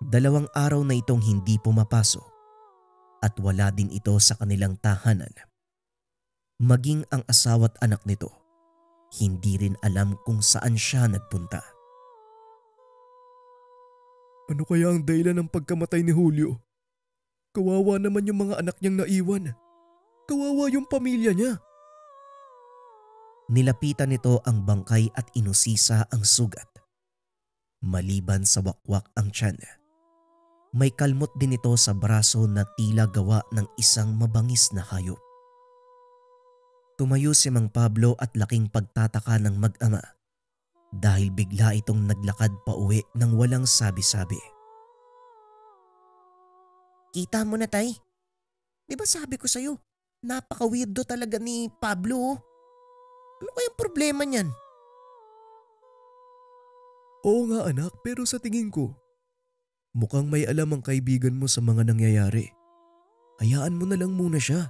Speaker 3: 2 araw na itong hindi pumapasok at wala din ito sa kanilang tahanan. Maging ang asawa't anak nito, hindi rin alam kung saan siya nagpunta.
Speaker 2: Ano kaya ang dahilan ng pagkamatay ni Julio? Kawawa naman yung mga anak niyang naiwan. Kawawa yung pamilya niya.
Speaker 3: Nilapitan nito ang bangkay at inusisa ang sugat. Maliban sa wakwak ang tiyan, may kalmot din ito sa braso na tila gawa ng isang mabangis na hayop. Tumayo si Mang Pablo at laking pagtataka ng mag-ama dahil bigla itong naglakad pa uwi nang walang sabi-sabi. Kita mo na, tay. Di ba sabi ko sa'yo, napaka-weirdo talaga ni Pablo. Ano kayang problema niyan?
Speaker 2: Oo nga anak, pero sa tingin ko, mukhang may alam ang kaibigan mo sa mga nangyayari. Hayaan mo na lang muna siya.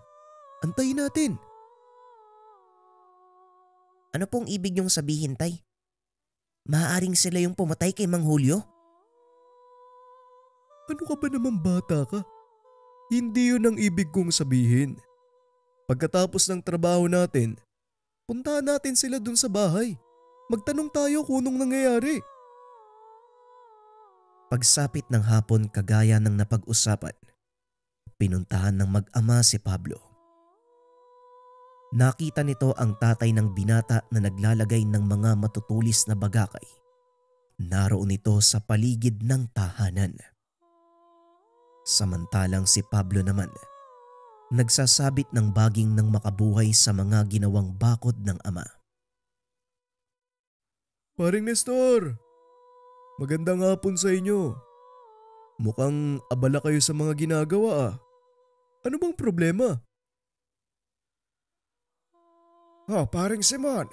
Speaker 2: Antayin natin.
Speaker 3: Ano pong ibig niyong sabihin, tay? Maaaring sila yung pumatay kay Mang Julio?
Speaker 2: Ano ka ba naman bata ka? Hindi yun ang ibig kong sabihin. Pagkatapos ng trabaho natin, puntahan natin sila dun sa bahay. Magtanong tayo kung anong nangyayari.
Speaker 3: Pagsapit ng hapon kagaya ng napag-usapan, pinuntahan ng mag-ama si Pablo. Nakita nito ang tatay ng binata na naglalagay ng mga matutulis na bagakay. Naroon ito sa paligid ng tahanan. Samantalang si Pablo naman, nagsasabit ng baging ng makabuhay sa mga ginawang bakod ng ama.
Speaker 2: Paring Nestor, magandang hapon sa inyo. Mukhang abala kayo sa mga ginagawa ah. Ano bang problema? Oh, paring Simon.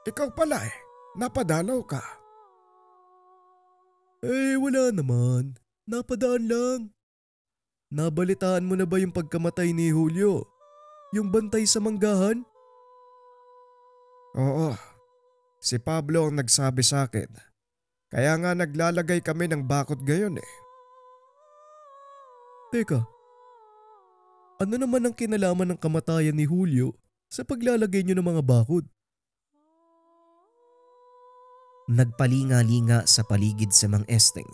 Speaker 2: Ikaw pala eh. Napadalaw ka. Eh, wala naman. Napadaan lang. Nabalitaan mo na ba yung pagkamatay ni Julio? Yung bantay sa manggahan? Oo. Si Pablo ang nagsabi sa akin. Kaya nga naglalagay kami ng bakod ngayon eh. Teka, ano naman ang kinalaman ng kamatayan ni Julio sa paglalagay niyo ng mga bakod?
Speaker 3: Nagpalinga-linga sa paligid si Mang Esteng.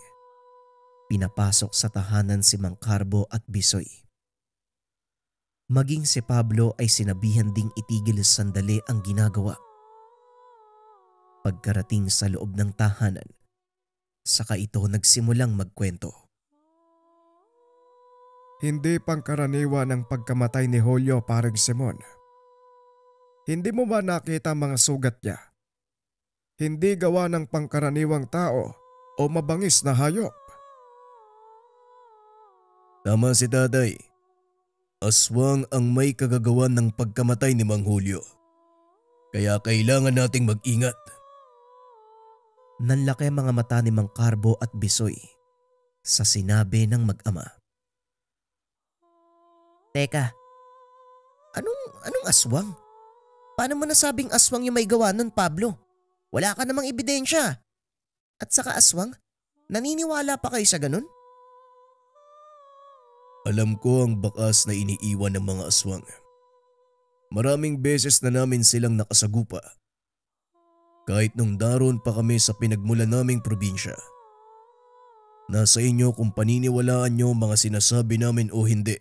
Speaker 3: Pinapasok sa tahanan si Mang Carbo at Bisoy. Maging si Pablo ay sinabihan ding itigil sandali ang ginagawa. Pagkarating sa loob ng tahanan, saka ito nagsimulang magkwento.
Speaker 2: Hindi pangkaraniwan ang pagkamatay ni Julio, paring Simon. Hindi mo ba nakita ang mga sugat niya? Hindi gawa ng pangkaraniwang tao o mabangis na hayop. Tama si tatay. Aswang ang may kagagawan ng pagkamatay ni Mang Julio. Kaya kailangan nating mag-ingat.
Speaker 1: Nanlaki ang mga mata ni Mang Carbo at Bisoy sa sinabi ng mag-ama.
Speaker 3: Teka, anong aswang? Paano mo nasabing aswang yung may gawa nun, Pablo? Wala ka namang ebidensya. At saka aswang, naniniwala pa kayo sa ganun?
Speaker 2: Alam ko ang bakas na iniiwan ng mga aswang. Maraming beses na namin silang nakasagupa. Kahit nung daroon pa kami sa pinagmula naming probinsya. Nasa inyo kung paniniwalaan nyo mga sinasabi namin o hindi.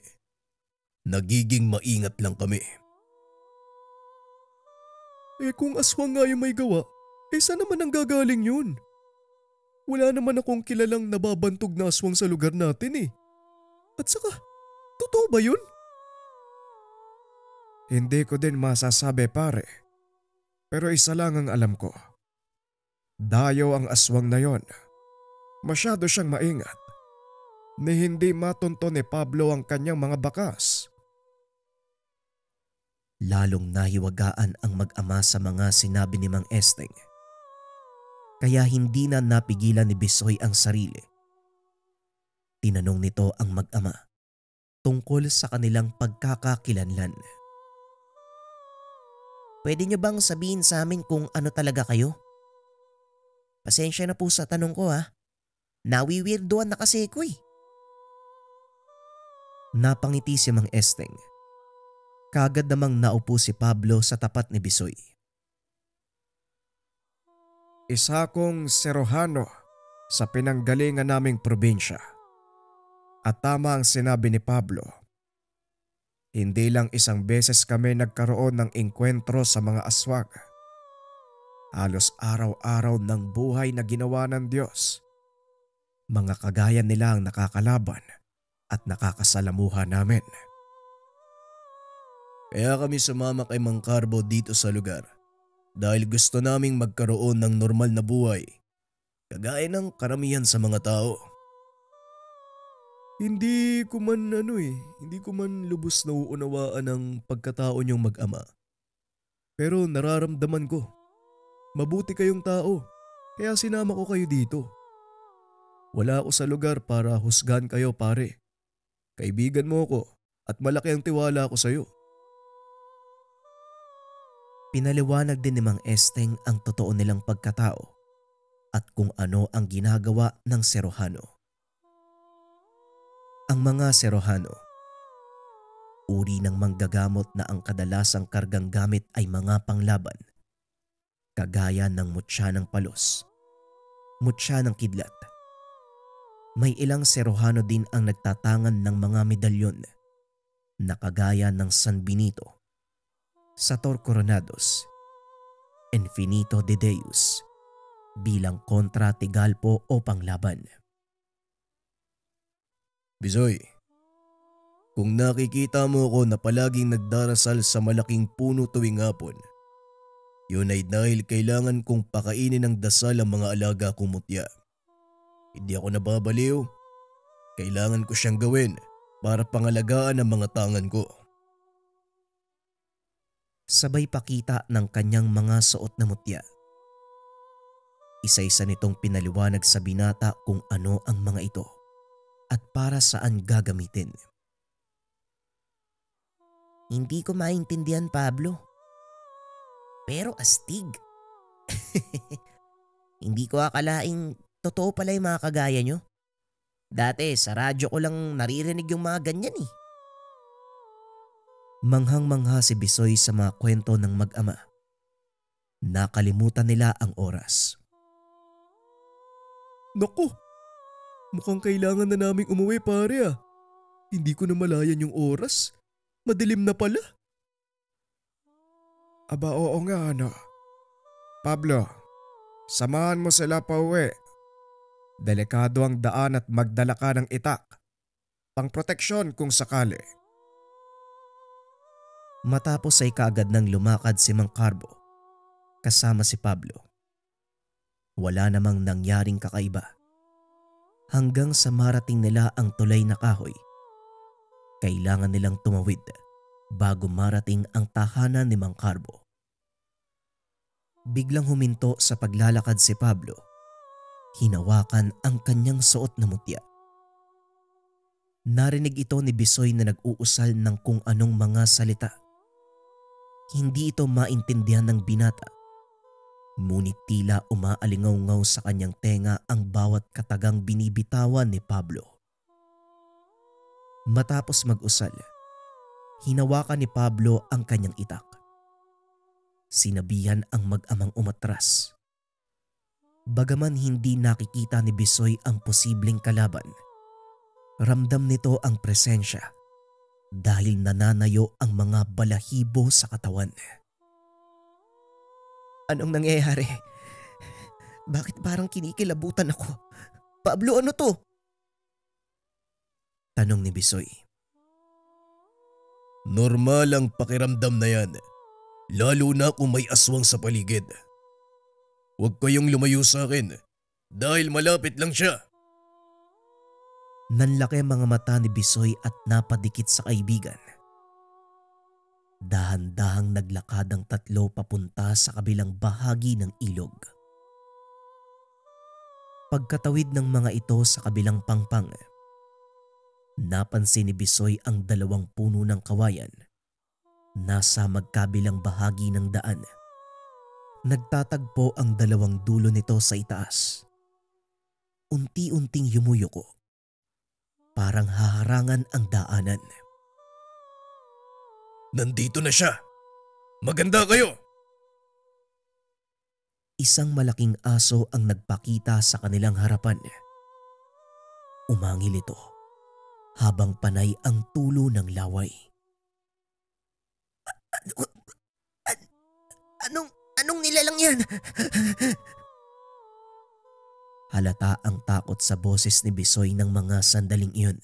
Speaker 2: Nagiging maingat lang kami.
Speaker 5: Kung aswang nga yung may gawa, saan naman ang gagaling yun? Wala naman akong kilalang nababantog na aswang sa lugar natin. At saka, totoo ba yun?
Speaker 6: Hindi ko din masasabi pare. Pero isa lang ang alam ko. Dayo ang aswang na yon. Masyado siyang maingat. Ni hindi matunto ni Pablo ang kanyang mga bakas.
Speaker 1: Lalong nahiwagaan ang mag-ama sa mga sinabi ni Mang Esteng. Kaya hindi na napigilan ni Bisoy ang sarili. Tinanong nito ang mag-ama tungkol sa kanilang pagkakakilanlan.
Speaker 3: Pwede niyo bang sabihin sa amin kung ano talaga kayo? Pasensya na po sa tanong ko ha. Nawiwirdoan na kasi ko.
Speaker 1: Napangiti si Mang Esteng. Kagad namang naupo si Pablo sa tapat ni Bisoy.
Speaker 6: Isa kong Serohano sa pinanggalingan naming probinsya. At tama ang sinabi ni Pablo. Hindi lang isang beses kami nagkaroon ng engkwentro sa mga aswang. Halos araw-araw ng buhay na ginawa ng Diyos. Mga kagaya nila ang nakakalaban at nakakasalamuha namin.
Speaker 2: Kaya kami sumama kay Mang Carbo dito sa lugar dahil gusto naming magkaroon ng normal na buhay kagaya ng karamihan sa mga tao.
Speaker 5: Hindi ko man lubos na uunawaan ang pagkatao niyong mag-ama. Pero nararamdaman ko, mabuti kayong tao, kaya sinama ko kayo dito. Wala ako sa lugar para husgahan kayo pare. Kaibigan mo ko at malaki ang tiwala ko sa iyo.
Speaker 1: Pinaliwanag din ni Mang Esteng ang totoo nilang pagkatao at kung ano ang ginagawa ng Serohano. Ang mga Serohano, uri ng manggagamot na ang kadalasang kargang gamit ay mga panglaban, kagaya ng mutya ng palos, mutya ng kidlat. May ilang Serohano din ang nagtatangan ng mga medalyon na kagaya ng San Benito, Sator Coronados, Infinito de Deus bilang kontra tigalpo o panglaban.
Speaker 2: Bisoy, kung nakikita mo ko na palaging nagdarasal sa malaking puno tuwing hapon, yun ay dahil kailangan kong pakainin ng dasal ang mga alaga kong mutya. Hindi ako nababaliw. Kailangan ko siyang gawin para pangalagaan ang mga tangan ko.
Speaker 1: Sabay pakita ng kanyang mga suot na mutya. Isa-isa nitong pinaliwanag sa binata kung ano ang mga ito at para saan gagamitin.
Speaker 3: Hindi ko maintindihan, Pablo. Pero astig. Hindi ko akalaing totoo pala yung mga kagaya nyo. Dati sa radyo ko lang naririnig yung mga ganyan eh.
Speaker 1: Manghang-mangha si Bisoy sa mga kwento ng mag-ama. Nakalimutan nila ang oras.
Speaker 5: Naku, mukhang kailangan na naming umuwi pare ah. Hindi ko na malayan yung oras. Madilim na pala.
Speaker 6: Aba oo nga ano. Pablo, samahan mo sila pa uwi. Delikado ang daan at magdala ka ng itak. Pangproteksyon kung sakali.
Speaker 1: Matapos ay kaagad nang lumakad si Mang Carbo kasama si Pablo. Wala namang nangyaring kakaiba. Hanggang sa marating nila ang tulay na kahoy, kailangan nilang tumawid bago marating ang tahanan ni Mang Carbo. Biglang huminto sa paglalakad si Pablo. Hinawakan ang kanyang suot na mutya. Narinig ito ni Bisoy na nag-uusal ng kung anong mga salita. Hindi ito maintindihan ng binata. Ngunit tila umaalingaw-ngaw sa kanyang tenga ang bawat katagang binibitawan ni Pablo. Matapos mag-usal, hinawakan ni Pablo ang kanyang itak. Sinabihan ang mag-amang umatras. Bagaman hindi nakikita ni Bisoy ang posibleng kalaban, ramdam nito ang presensya dahil nananayo ang mga balahibo sa katawan.
Speaker 3: Anong nangyayari? Bakit parang kinikilabutan ako? Pablo, ano to?
Speaker 1: Tanong ni Bisoy.
Speaker 2: Normal ang pakiramdam na yan, lalo na kung may aswang sa paligid. Huwag kayong lumayo sa akin dahil malapit lang siya.
Speaker 1: Nanlaki ang mga mata ni Bisoy at napadikit sa kaibigan. Dahan-dahang naglakad ang tatlo papunta sa kabilang bahagi ng ilog. Pagkatawid ng mga ito sa kabilang pangpang, napansin ni Bisoy ang 2 puno ng kawayan nasa magkabilang bahagi ng daan. Nagtatagpo ang 2 dulo nito sa itaas. Unti-unting yumuyuko. Parang haharangan ang daanan.
Speaker 2: Nandito na siya! Maganda kayo!
Speaker 1: Isang malaking aso ang nagpakita sa kanilang harapan. Umangil ito habang panay ang tulo ng laway.
Speaker 3: Anong nilalang yan?
Speaker 1: Halata ang takot sa boses ni Bisoy ng mga sandaling iyon.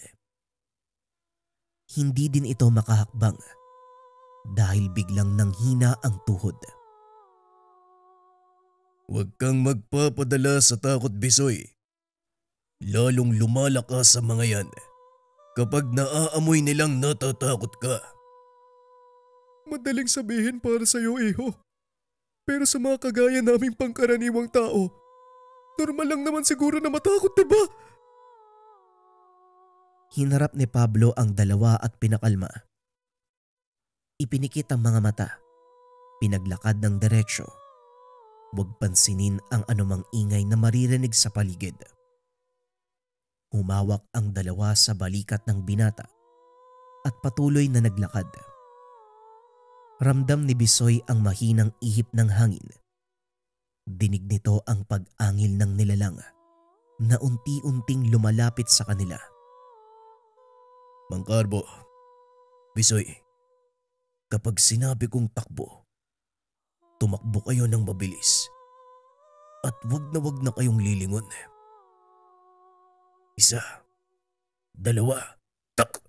Speaker 1: Hindi din ito makahakbang dahil biglang nanghina ang tuhod.
Speaker 2: Huwag kang magpapadala sa takot, Bisoy. Lalong lumalakas sa mga yan kapag naaamoy nilang natatakot ka.
Speaker 5: Madaling sabihin para sa'yo, iho. Pero sa mga kagaya naming pangkaraniwang tao, normal lang naman siguro na matakot, diba?
Speaker 1: Hinarap ni Pablo ang 2 at pinakalma. Ipinikit ang mga mata. Pinaglakad ng diretsyo. Huwag pansinin ang anumang ingay na maririnig sa paligid. Humawak ang 2 sa balikat ng binata at patuloy na naglakad. Ramdam ni Bisoy ang mahinang ihip ng hangin. Dinig nito ang pag-angil ng nilalang na unti-unting lumalapit sa kanila.
Speaker 2: Mang Carbo, Bisoy, kapag sinabi kong takbo, tumakbo kayo ng mabilis at wag na kayong lilingon. 1, 2, tak!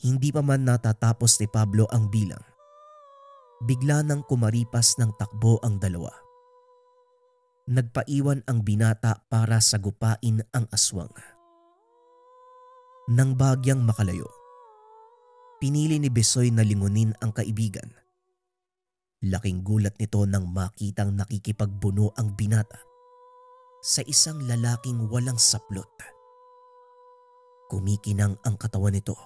Speaker 1: Hindi pa man natatapos ni Pablo ang bilang. Bigla nang kumaripas ng takbo ang 2. Nagpaiwan ang binata para sagupain ang aswang. Nang bagyang makalayo, pinili ni Bisoy na lingunin ang kaibigan. Laking gulat nito nang makitang nakikipagbuno ang binata sa isang lalaking walang saplot. Kumikinang ang katawan nito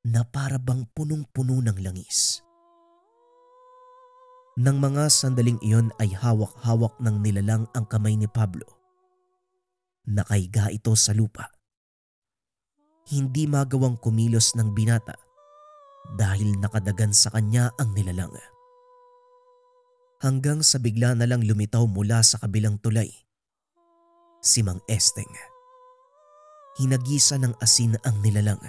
Speaker 1: na para bang punong-puno ng langis. Nang mga sandaling iyon ay hawak-hawak ng nilalang ang kamay ni Pablo. Nakahiga ito sa lupa. Hindi magawang kumilos ng binata dahil nakadagan sa kanya ang nilalang. Hanggang sa bigla na lang lumitaw mula sa kabilang tulay si Mang Esteng. Hinagisa ng asin ang nilalang,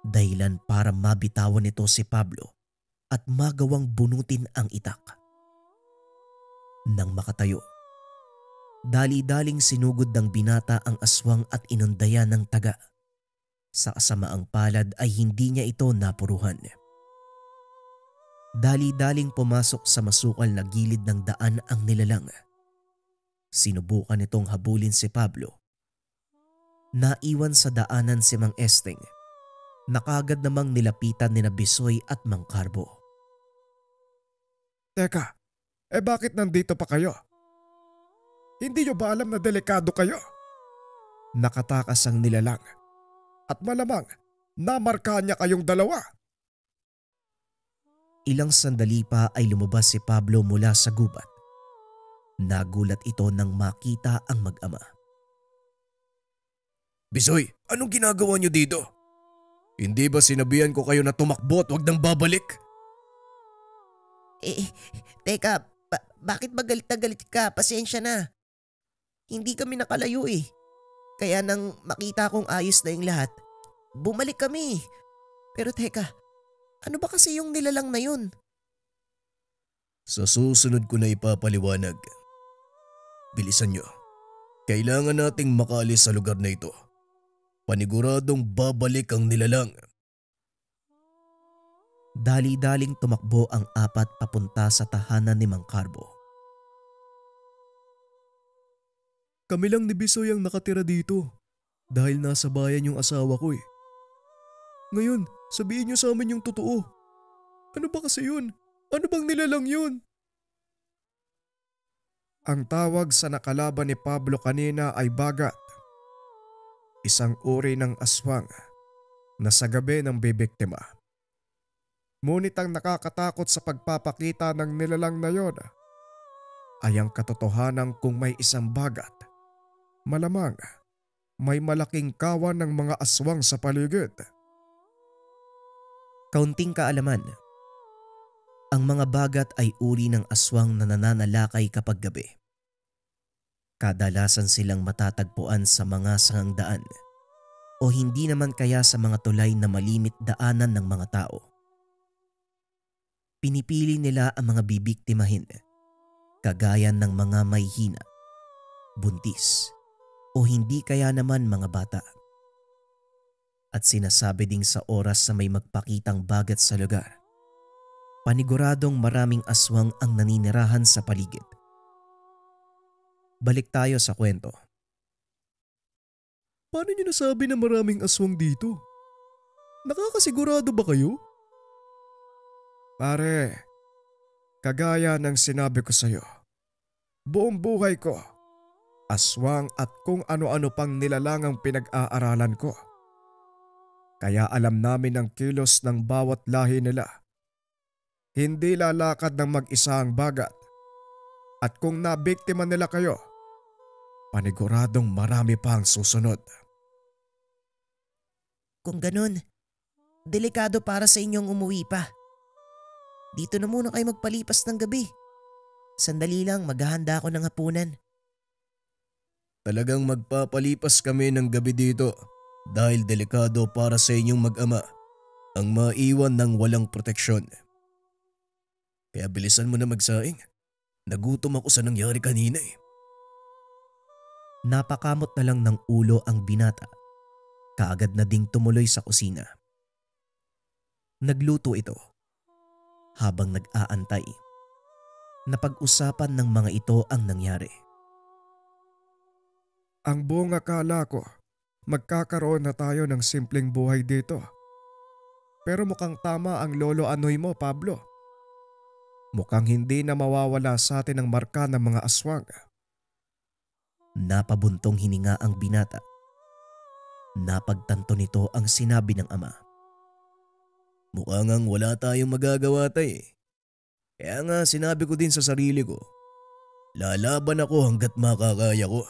Speaker 1: dahilan para mabitawan nito si Pablo at magawang bunutin ang itak. Nang makatayo, dali-daling sinugod ng binata ang aswang at inundayan ng taga. Sa kasamaang palad ay hindi niya ito napuruhan. Dali-daling pumasok sa masukal na gilid ng daan ang nilalang. Sinubukan nitong habulin si Pablo. Naiwan sa daanan si Mang Esteng. Nakagad namang nilapitan ni Bisoy at Mang Carbo.
Speaker 6: Teka, Bakit nandito pa kayo? Hindi nyo ba alam na delikado kayo? Nakatakas ang nilalang at malamang namarka niya kayong dalawa.
Speaker 1: Ilang sandali pa ay lumabas si Pablo mula sa gubat. Nagulat ito nang makita ang mag-ama.
Speaker 2: Bisoy, anong ginagawa niyo dito? Hindi ba sinabihan ko kayo na tumakbo at huwag nang babalik?
Speaker 3: Teka, bakit ba galit na galit ka? Pasensya na. Hindi kami nakalayo eh. Kaya nang makita kong ayos na yung lahat, bumalik kami. Pero teka, ano ba kasi yung nilalang na yun?
Speaker 2: Sa susunod ko na ipapaliwanag. Bilisan niyo. Kailangan nating makaalis sa lugar na ito. Paniguradong babalik ang nilalang.
Speaker 1: Dali-daling tumakbo ang apat papunta sa tahanan ni Mang Carbo.
Speaker 5: Kami lang ni Bisoy ang nakatira dito dahil nasa bayan yung asawa ko eh. Ngayon, sabihin niyo sa amin yung totoo. Ano ba kasi yun? Ano bang nilalang yun?
Speaker 6: Ang tawag sa nakalaban ni Pablo kanina ay bagat. Isang uri ng aswang na sa gabi ng bibiktima. Ngunit ang nakakatakot sa pagpapakita ng nilalang na yon ay ang katotohanan kung may isang bagat. Malamang may malaking kawan ng mga aswang sa paligid.
Speaker 1: Kaunting kaalaman. Ang mga bagat ay uri ng aswang na nananalakay kapag gabi. Kadalasan silang matatagpuan sa mga sangandaan o hindi naman kaya sa mga tulay na malimit daanan ng mga tao. Pinipili nila ang mga bibiktimahin kagaya ng mga may hina, buntis o hindi kaya naman mga bata. At sinasabi ding sa oras sa may magpakitang bagat sa lugar, paniguradong maraming aswang ang naninirahan sa paligid. Balik tayo sa kwento.
Speaker 5: Paano niyo nasabi na maraming aswang dito? Nakakasigurado ba kayo?
Speaker 6: Pare, kagaya ng sinabi ko sa'yo, buong buhay ko, aswang at kung ano-ano pang nilalangang pinag-aaralan ko. Kaya alam namin ang kilos ng bawat lahi nila. Hindi lalakad ng mag-isa ang bagat. At kung nabiktima nila kayo, paniguradong marami pa ang susunod.
Speaker 3: Kung ganun, delikado para sa inyong umuwi pa. Dito na muna kayo magpalipas ng gabi. Sandali lang, maghahanda ako ng hapunan.
Speaker 2: Talagang magpapalipas kami ng gabi dito dahil delikado para sa inyong mag-ama ang maiwan ng walang proteksyon. Kaya bilisan mo na magsaing. Nagutom ako sa nangyari kanina eh.
Speaker 1: Napakamot na lang ng ulo ang binata. Kaagad na ding tumuloy sa kusina. Nagluto ito. Habang nag-aantay, napag-usapan ng mga ito ang nangyari.
Speaker 6: Ang buong akala ko, magkakaroon na tayo ng simpleng buhay dito. Pero mukhang tama ang lolo Anoy mo, Pablo. Mukhang hindi na mawawala sa atin ang marka ng mga aswang.
Speaker 1: Napabuntong hininga ang binata. Napagtanto nito ang sinabi ng ama.
Speaker 2: Mukhang ang wala tayong magagawa tay. Kaya nga sinabi ko din sa sarili ko, lalaban ako hanggat makakaya ko.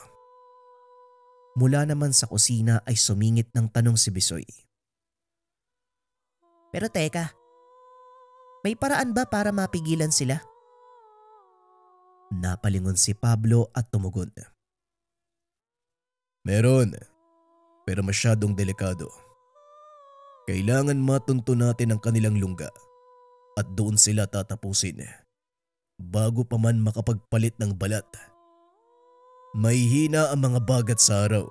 Speaker 1: Mula naman sa kusina ay sumingit ng tanong si Bisoy.
Speaker 3: Pero teka, may paraan ba para mapigilan sila?
Speaker 1: Napalingon si Pablo at tumugon.
Speaker 2: Meron, pero masyadong delikado. Kailangan matunto natin ang kanilang lungga at doon sila tatapusin bago pa man makapagpalit ng balat. May hina ang mga bagat sa araw.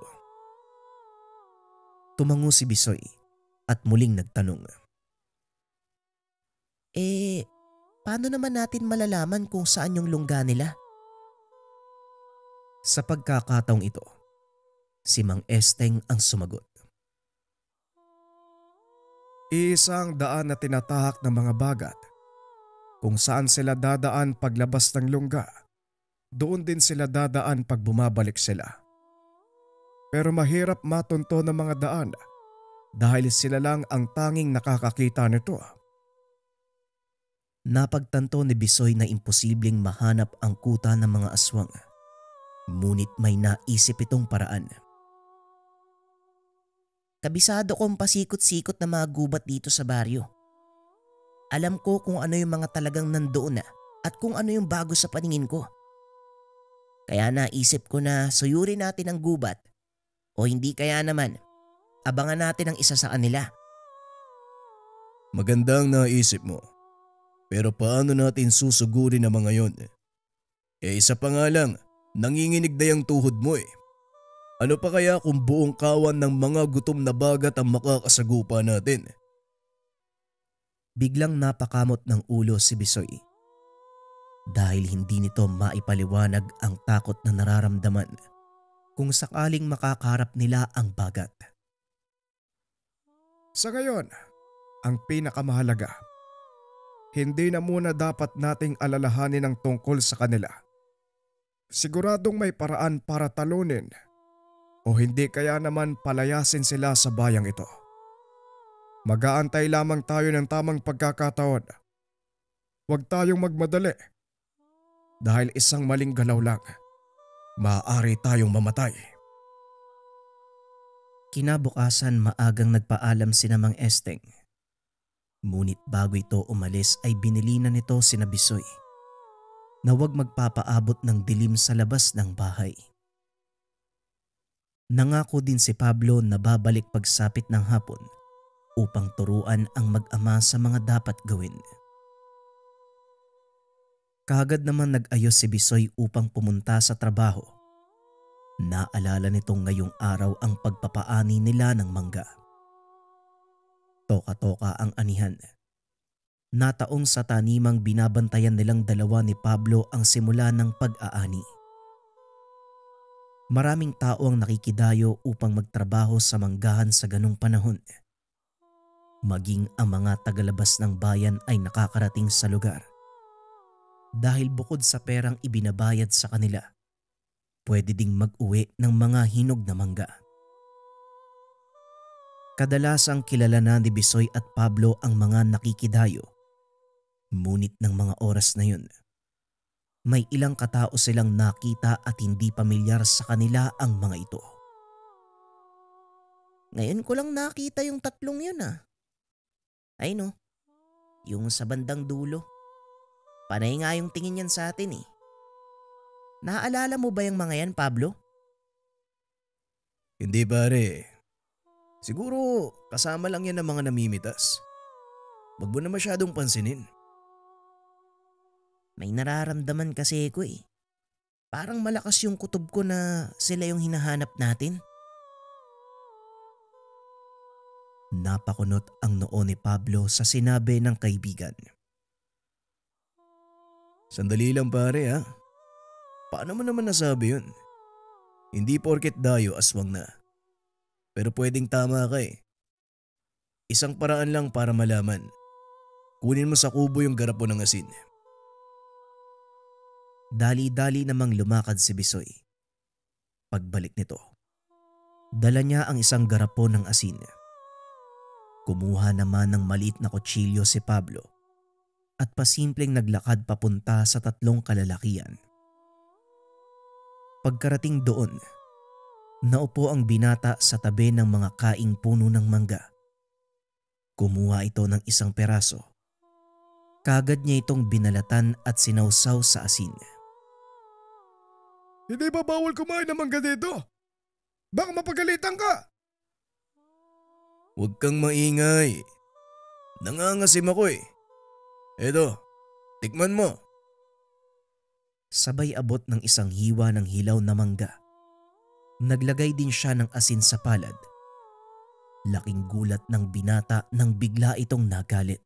Speaker 1: Tumango si Bisoy at muling nagtanong.
Speaker 3: Paano naman natin malalaman kung saan yung lungga nila?
Speaker 1: Sa pagkakataong ito, si Mang Esteng ang sumagot.
Speaker 6: Isang daan na tinatahak ng mga bagat Kung saan sila dadaan paglabas ng lungga, doon din sila dadaan pag bumabalik sila. Pero mahirap matunto ng mga daan dahil sila lang ang tanging nakakakita nito.
Speaker 1: Napagtanto ni Bisoy na imposibleng mahanap ang kuta ng mga aswang. Ngunit may naisip itong paraan.
Speaker 3: Kabisado kong pasikot-sikot na mga gubat dito sa baryo. Alam ko kung ano yung mga talagang nandoon na at kung ano yung bago sa paningin ko. Kaya naisip ko na suyurin natin ang gubat o hindi kaya naman abangan natin ang isa sa kanila.
Speaker 2: Magandang naisip mo. Pero paano natin susugurin ang mga yon? Isa pa nga lang, nanginginig na yung tuhod mo eh. Ano pa kaya kung buong kawan ng mga gutom na bagat ang makakasagupa natin?
Speaker 1: Biglang napakamot ng ulo si Bisoy. Dahil hindi nito maipaliwanag ang takot na nararamdaman kung sakaling makakarap nila ang bagat.
Speaker 6: Sa ngayon, ang pinakamahalaga, hindi na muna dapat nating alalahanin ang tungkol sa kanila. Siguradong may paraan para talunin o hindi kaya naman palayasin sila sa bayang ito. Mag-aantay lamang tayo ng tamang pagkakataon. Huwag tayong magmadali. Dahil isang maling galaw lang, maaari tayong mamatay.
Speaker 1: Kinabukasan maagang nagpaalam si Mang Esteng. Ngunit bago ito umalis ay binilinan nito sina Bisoy na huwag magpapaabot ng dilim sa labas ng bahay. Nangako din si Pablo na babalik pagsapit ng hapon upang turuan ang mag-ama sa mga dapat gawin. Kaagad naman nag-ayos si Bisoy upang pumunta sa trabaho. Naalala nitong ngayong araw ang pagpapaani nila ng mangga. Toka-toka ang anihan. Nataong sa tanimang binabantayan nilang dalawa ni Pablo ang simula ng pag-aani. Maraming tao ang nakikidayo upang magtrabaho sa manggahan sa ganung panahon. Maging ang mga tagalabas ng bayan ay nakakarating sa lugar. Dahil bukod sa perang ibinabayad sa kanila, pwede ding mag-uwi ng mga hinog na mangga. Kadalasang kilala na ni Bisoy at Pablo ang mga nakikidayo. Ngunit ng mga oras na yun, may ilang katao silang nakita at hindi pamilyar sa kanila ang mga ito.
Speaker 3: Ngayon ko lang nakita yung tatlong yun ah. Ay no, yung sa bandang dulo. Panay nga yung tingin yan sa atin eh. Naaalala mo ba yung mga yan, Pablo?
Speaker 2: Hindi pare. Siguro kasama lang yan ng mga namimitas. Wag mo na masyadong pansinin.
Speaker 3: May nararamdaman kasi ko eh. Parang malakas yung kutob ko na sila yung hinahanap natin.
Speaker 1: Napakunot ang noo ni Pablo sa sinabi ng kaibigan.
Speaker 2: Sandali lang pare ha. Paano mo naman nasabi yun? Hindi porket dayo aswang na. Pero pwedeng tama ka eh. Isang paraan lang para malaman. Kunin mo sa kubo yung garapon ng asin.
Speaker 1: Dali-dali namang lumakad si Bisoy. Pagbalik nito, dala niya ang isang garapon ng asin. Kumuha naman ng maliit na kutsilyo si Pablo at pasimpleng naglakad papunta sa tatlong kalalakian. Pagkarating doon, naupo ang binata sa tabi ng mga kaing puno ng mangga. Kumuha ito ng isang peraso. Kaagad niya itong binalatan at sinawsaw sa asin.
Speaker 6: Hindi ba bawal kumain ng mangga dito? Baka mapagalitan ka!
Speaker 2: Huwag kang maingay. Nangangasim ako eh. Eto, tikman mo.
Speaker 1: Sabay abot ng isang hiwa ng hilaw na mangga. Naglagay din siya ng asin sa palad. Laking gulat ng binata nang bigla itong nagalit.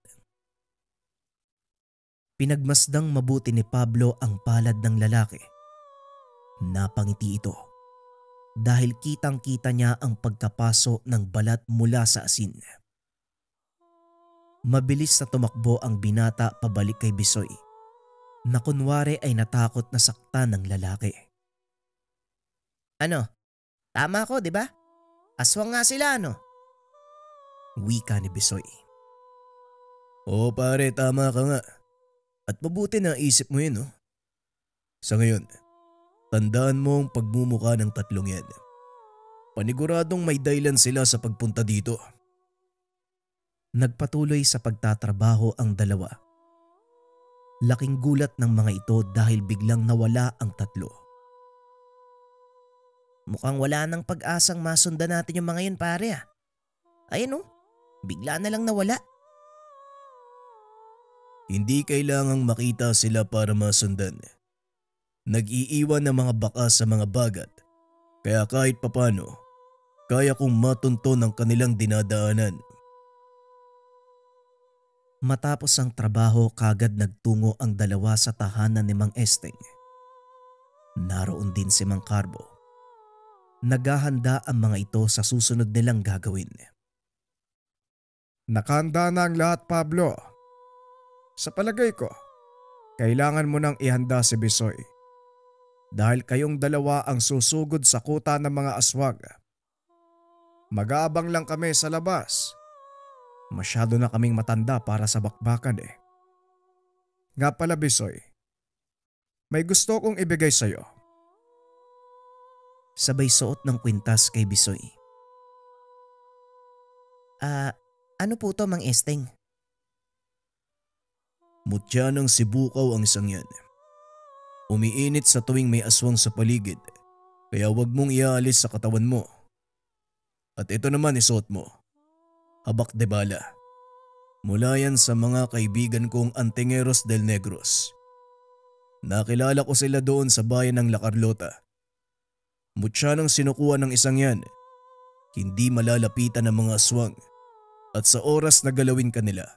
Speaker 1: Pinagmasdang mabuti ni Pablo ang palad ng lalaki. Napangiti ito dahil kitang-kita niya ang pagkapaso ng balat mula sa asin.
Speaker 3: Mabilis na tumakbo ang binata pabalik kay Bisoy na kunwari ay natakot na saktan ng lalaki. Ano? Tama ko, di ba? Aswang nga sila, ano? Wika ni Bisoy.
Speaker 2: Oo pare, tama ka nga. At mabuti na isip mo yun, no? Sa ngayon, tandaan mo ang pagmumukha ng tatlong yan. Paniguradong may dahilan sila sa pagpunta dito.
Speaker 3: Nagpatuloy sa pagtatrabaho ang dalawa. Laking gulat ng mga ito dahil biglang nawala ang tatlo. Mukhang wala nang pag-asang masundan natin yung mga yun, pare ah. Ayun oh, bigla na lang nawala.
Speaker 2: Hindi kailangang makita sila para masundan. Nag-iiwan ng mga baka sa mga bagat, kaya kahit papano, kaya kong matunton ang kanilang dinadaanan.
Speaker 3: Matapos ang trabaho, kagad nagtungo ang dalawa sa tahanan ni Mang Esteng. Naroon din si Mang Carbo. Naghahanda ang mga ito sa susunod nilang gagawin.
Speaker 6: Nakahanda na ang lahat, Pablo. Sa palagay ko, kailangan mo nang ihanda si Bisoy. Dahil kayong dalawa ang susugod sa kuta ng mga aswag. Mag-aabang lang kami sa labas. Masyado na kaming matanda para sa bakbakan eh. Nga pala Bisoy, may gusto kong ibigay sa'yo.
Speaker 3: Sabay suot ng kwintas kay Bisoy. Ano po to, Mang Esteng?
Speaker 2: Mutya ng sibukaw ang isang yan. Umiinit sa tuwing may aswang sa paligid, kaya wag mong iaalis sa katawan mo. At ito naman isuot mo. Habak de bala. Mula yan sa mga kaibigan kong Antingeros del Negros. Nakilala ko sila doon sa bayan ng La Carlota. Mutya ng sinukuha ng isang yan. Hindi malalapitan ng mga aswang. At sa oras na galawin kanila,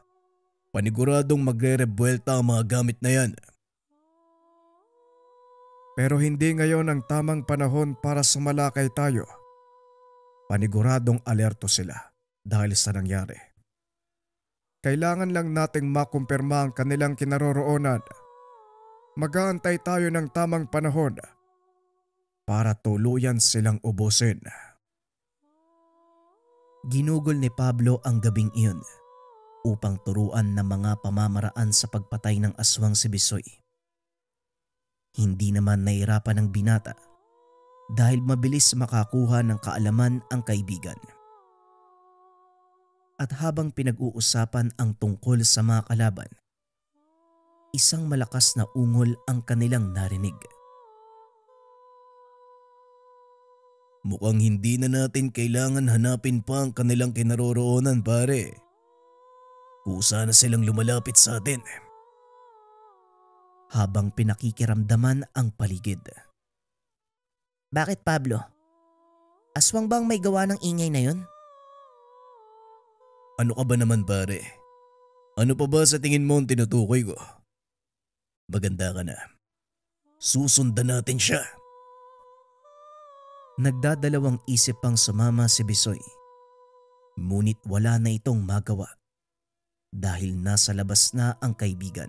Speaker 2: paniguradong magre-rebuelta ang mga gamit na yan.
Speaker 6: Pero hindi ngayon ang tamang panahon para sumalakay tayo. Paniguradong alerto sila dahil sa nangyari. Kailangan lang nating makumpirma ang kanilang kinaroroonan. Mag-aantay tayo ng tamang panahon para tuluyan silang ubusin.
Speaker 3: Ginugol ni Pablo ang gabing iyon upang turuan ng mga pamamaraan sa pagpatay ng aswang si Bisoy. Hindi naman nahirapan ang binata dahil mabilis makakuha ng kaalaman ang kaibigan. At habang pinag-uusapan ang tungkol sa mga kalaban, isang malakas na ungol ang kanilang narinig.
Speaker 2: Mukhang hindi na natin kailangan hanapin pa ang kanilang kinaroroonan pare. Kusa na silang lumalapit sa atin.
Speaker 3: Habang pinakikiramdaman ang paligid. Bakit Pablo? Aswang bang may gawa ng ingay na yun?
Speaker 2: Ano ka ba naman pare? Ano pa ba sa tingin mo ang tinutukoy ko? Maganda ka na. Susundan natin siya.
Speaker 3: Nagdadalawang isip pang sumama si Bisoy. Ngunit wala na itong magawa dahil nasa labas na ang kaibigan.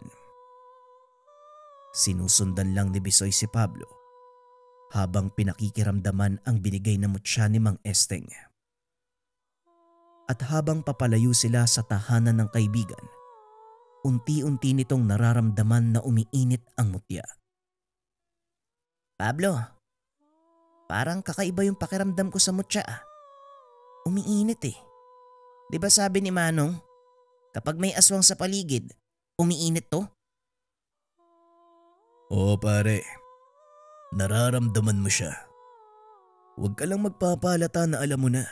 Speaker 3: Sinusundan lang ni Bisoy si Pablo habang pinakikiramdaman ang binigay na mutya ni Mang Esteng. At habang papalayo sila sa tahanan ng kaibigan, unti-unti nitong nararamdaman na umiinit ang mutya. Pablo, parang kakaiba yung pakiramdam ko sa mutya ah. Umiinit eh. Di ba sabi ni Manong, kapag may aswang sa paligid, umiinit to?
Speaker 2: Oo pare, nararamdaman mo siya. Huwag ka lang magpapalata na alam mo na.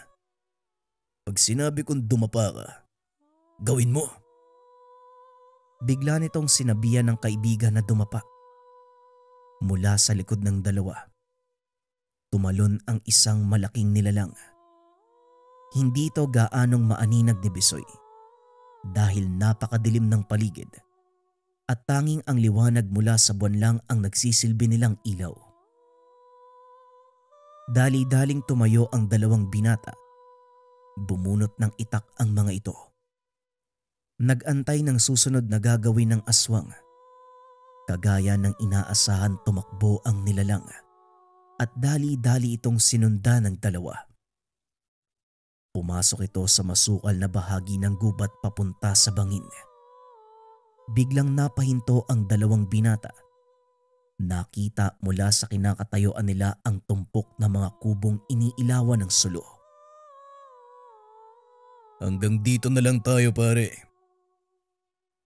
Speaker 2: Pag sinabi kong dumapa ka, gawin mo.
Speaker 3: Bigla nitong sinabihan ng kaibigan na dumapa. Mula sa likod ng dalawa, tumalon ang isang malaking nilalang. Hindi ito gaanong maaninag ni Bisoy dahil napakadilim ng paligid at tanging ang liwanag mula sa buwan lang ang nagsisilbi nilang ilaw. Dali-daling tumayo ang dalawang binata. Bumunot ng itak ang mga ito. Nag-antay ng susunod na gagawin ng aswang. Kagaya ng inaasahan, tumakbo ang nilalang at dali-dali itong sinundan ng dalawa. Pumasok ito sa masukal na bahagi ng gubat papunta sa bangin. Biglang napahinto ang dalawang binata. Nakita mula sa kinakatayuan nila ang tumpok na mga kubong iniilawan ng sulo.
Speaker 2: Hanggang dito na lang tayo, pare.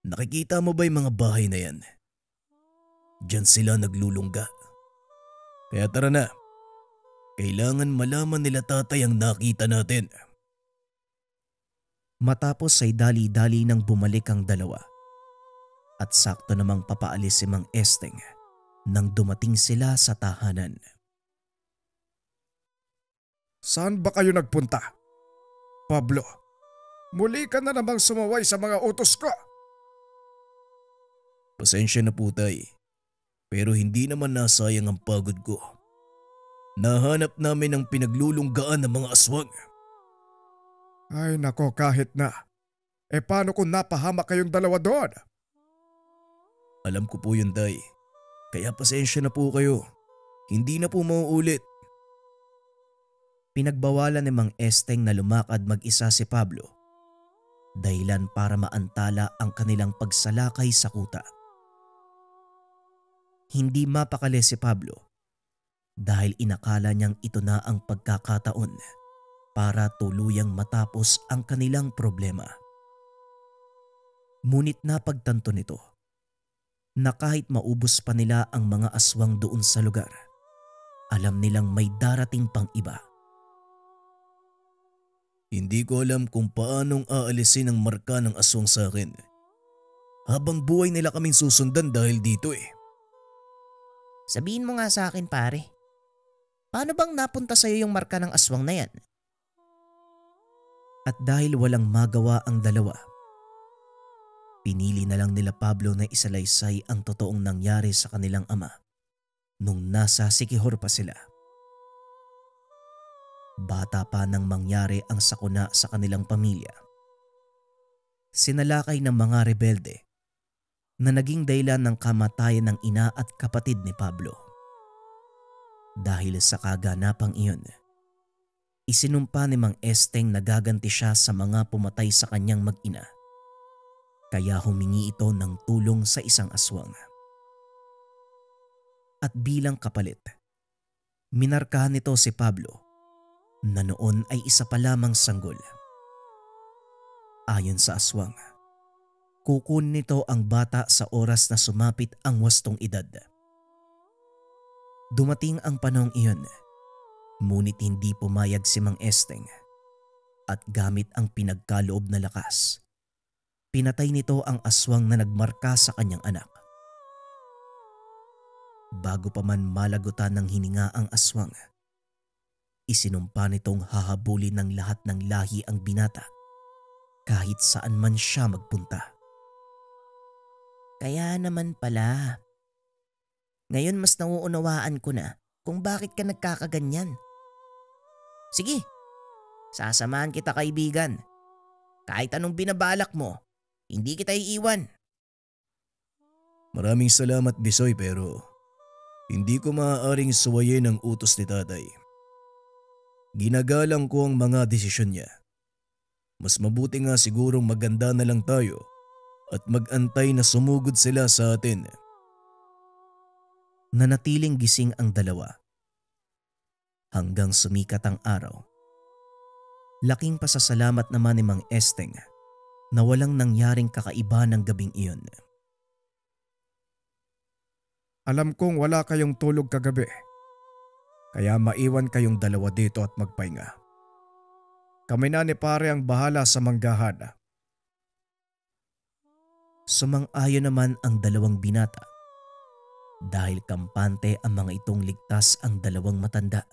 Speaker 2: Nakikita mo ba yung mga bahay na yan? Diyan sila naglulungga. Kaya tara na. Kailangan malaman nila tatay ang nakita natin.
Speaker 3: Matapos ay dali-dali nang bumalik ang dalawa. At sakto namang papaalis si Mang Esteng nang dumating sila sa tahanan.
Speaker 6: Saan ba kayo nagpunta? Pablo, muli ka na namang sumaway sa mga utos ko.
Speaker 2: Pasensya na po, tay. Pero hindi naman nasayang ang pagod ko. Nahanap namin ang pinaglulunggaan ng mga aswang.
Speaker 6: Ay nako, kahit na. Paano kung napahamak kayong dalawa doon?
Speaker 2: Alam ko po yun, tay. Kaya pasensya na po kayo. Hindi na po mauulit.
Speaker 3: Pinagbawalan ni Mang Esteng na lumakad mag-isa si Pablo. Dahilan para maantala ang kanilang pagsalakay sa kuta. Hindi mapakali si Pablo dahil inakala niyang ito na ang pagkakataon para tuluyang matapos ang kanilang problema. Ngunit napagtanto nito na kahit maubos pa nila ang mga aswang doon sa lugar, alam nilang may darating pang iba.
Speaker 2: Hindi ko alam kung paanong aalisin ang marka ng aswang sa akin. Habang buhay nila kaming susundan dahil dito eh.
Speaker 3: Sabihin mo nga sa akin, pare. Paano bang napunta sa'yo yung marka ng aswang na yan? At dahil walang magawa ang dalawa, pinili na lang nila Pablo na isalaysay ang totoong nangyari sa kanilang ama nung nasa Siquijor pa sila. Bata pa nang mangyari ang sakuna sa kanilang pamilya. Sinalakay ng mga rebelde na naging dahilan ng kamatayan ng ina at kapatid ni Pablo. Dahil sa kaganapang iyon, isinumpa ni Mang Esteng na gaganti siya sa mga pumatay sa kanyang mag-ina. Kaya humingi ito ng tulong sa isang aswang. At bilang kapalit, minarkahan nito si Pablo na noon ay isa pa lamang sanggol. Ayon sa aswang, kukunin nito ang bata sa oras na sumapit ang wastong edad. Dumating ang panahong iyon, ngunit hindi pumayag si Mang Esteng at gamit ang pinagkaloob na lakas, pinatay nito ang aswang na nagmarka sa kanyang anak. Bago pa man malagutan ng hininga ang aswang, isinumpa nitong hahabulin ng lahat ng lahi ang binata kahit saan man siya magpunta. Kaya naman pala. Ngayon mas nauunawaan ko na kung bakit ka nagkakaganyan. Sige, sasamahan kita kaibigan. Kahit anong binabalak mo, hindi kita iiwan.
Speaker 2: Maraming salamat, Bisoy, pero hindi ko maaaring suwayin ang utos ni tatay. Ginagalang ko ang mga desisyon niya. Mas mabuti nga sigurong maganda na lang tayo at mag-antay na sumugod sila sa atin.
Speaker 3: Nanatiling gising ang dalawa hanggang sumikat ang araw. Laking pasasalamat naman ni Mang Esteng na walang nangyaring kakaiba ng gabing iyon.
Speaker 6: Alam kong wala kayong tulog kagabi, kaya maiwan kayong dalawa dito at magpahinga. Kami na ni pare ang bahala sa manggahan.
Speaker 3: Sumang-ayon naman ang dalawang binata dahil kampante ang mga itong ligtas ang dalawang matanda.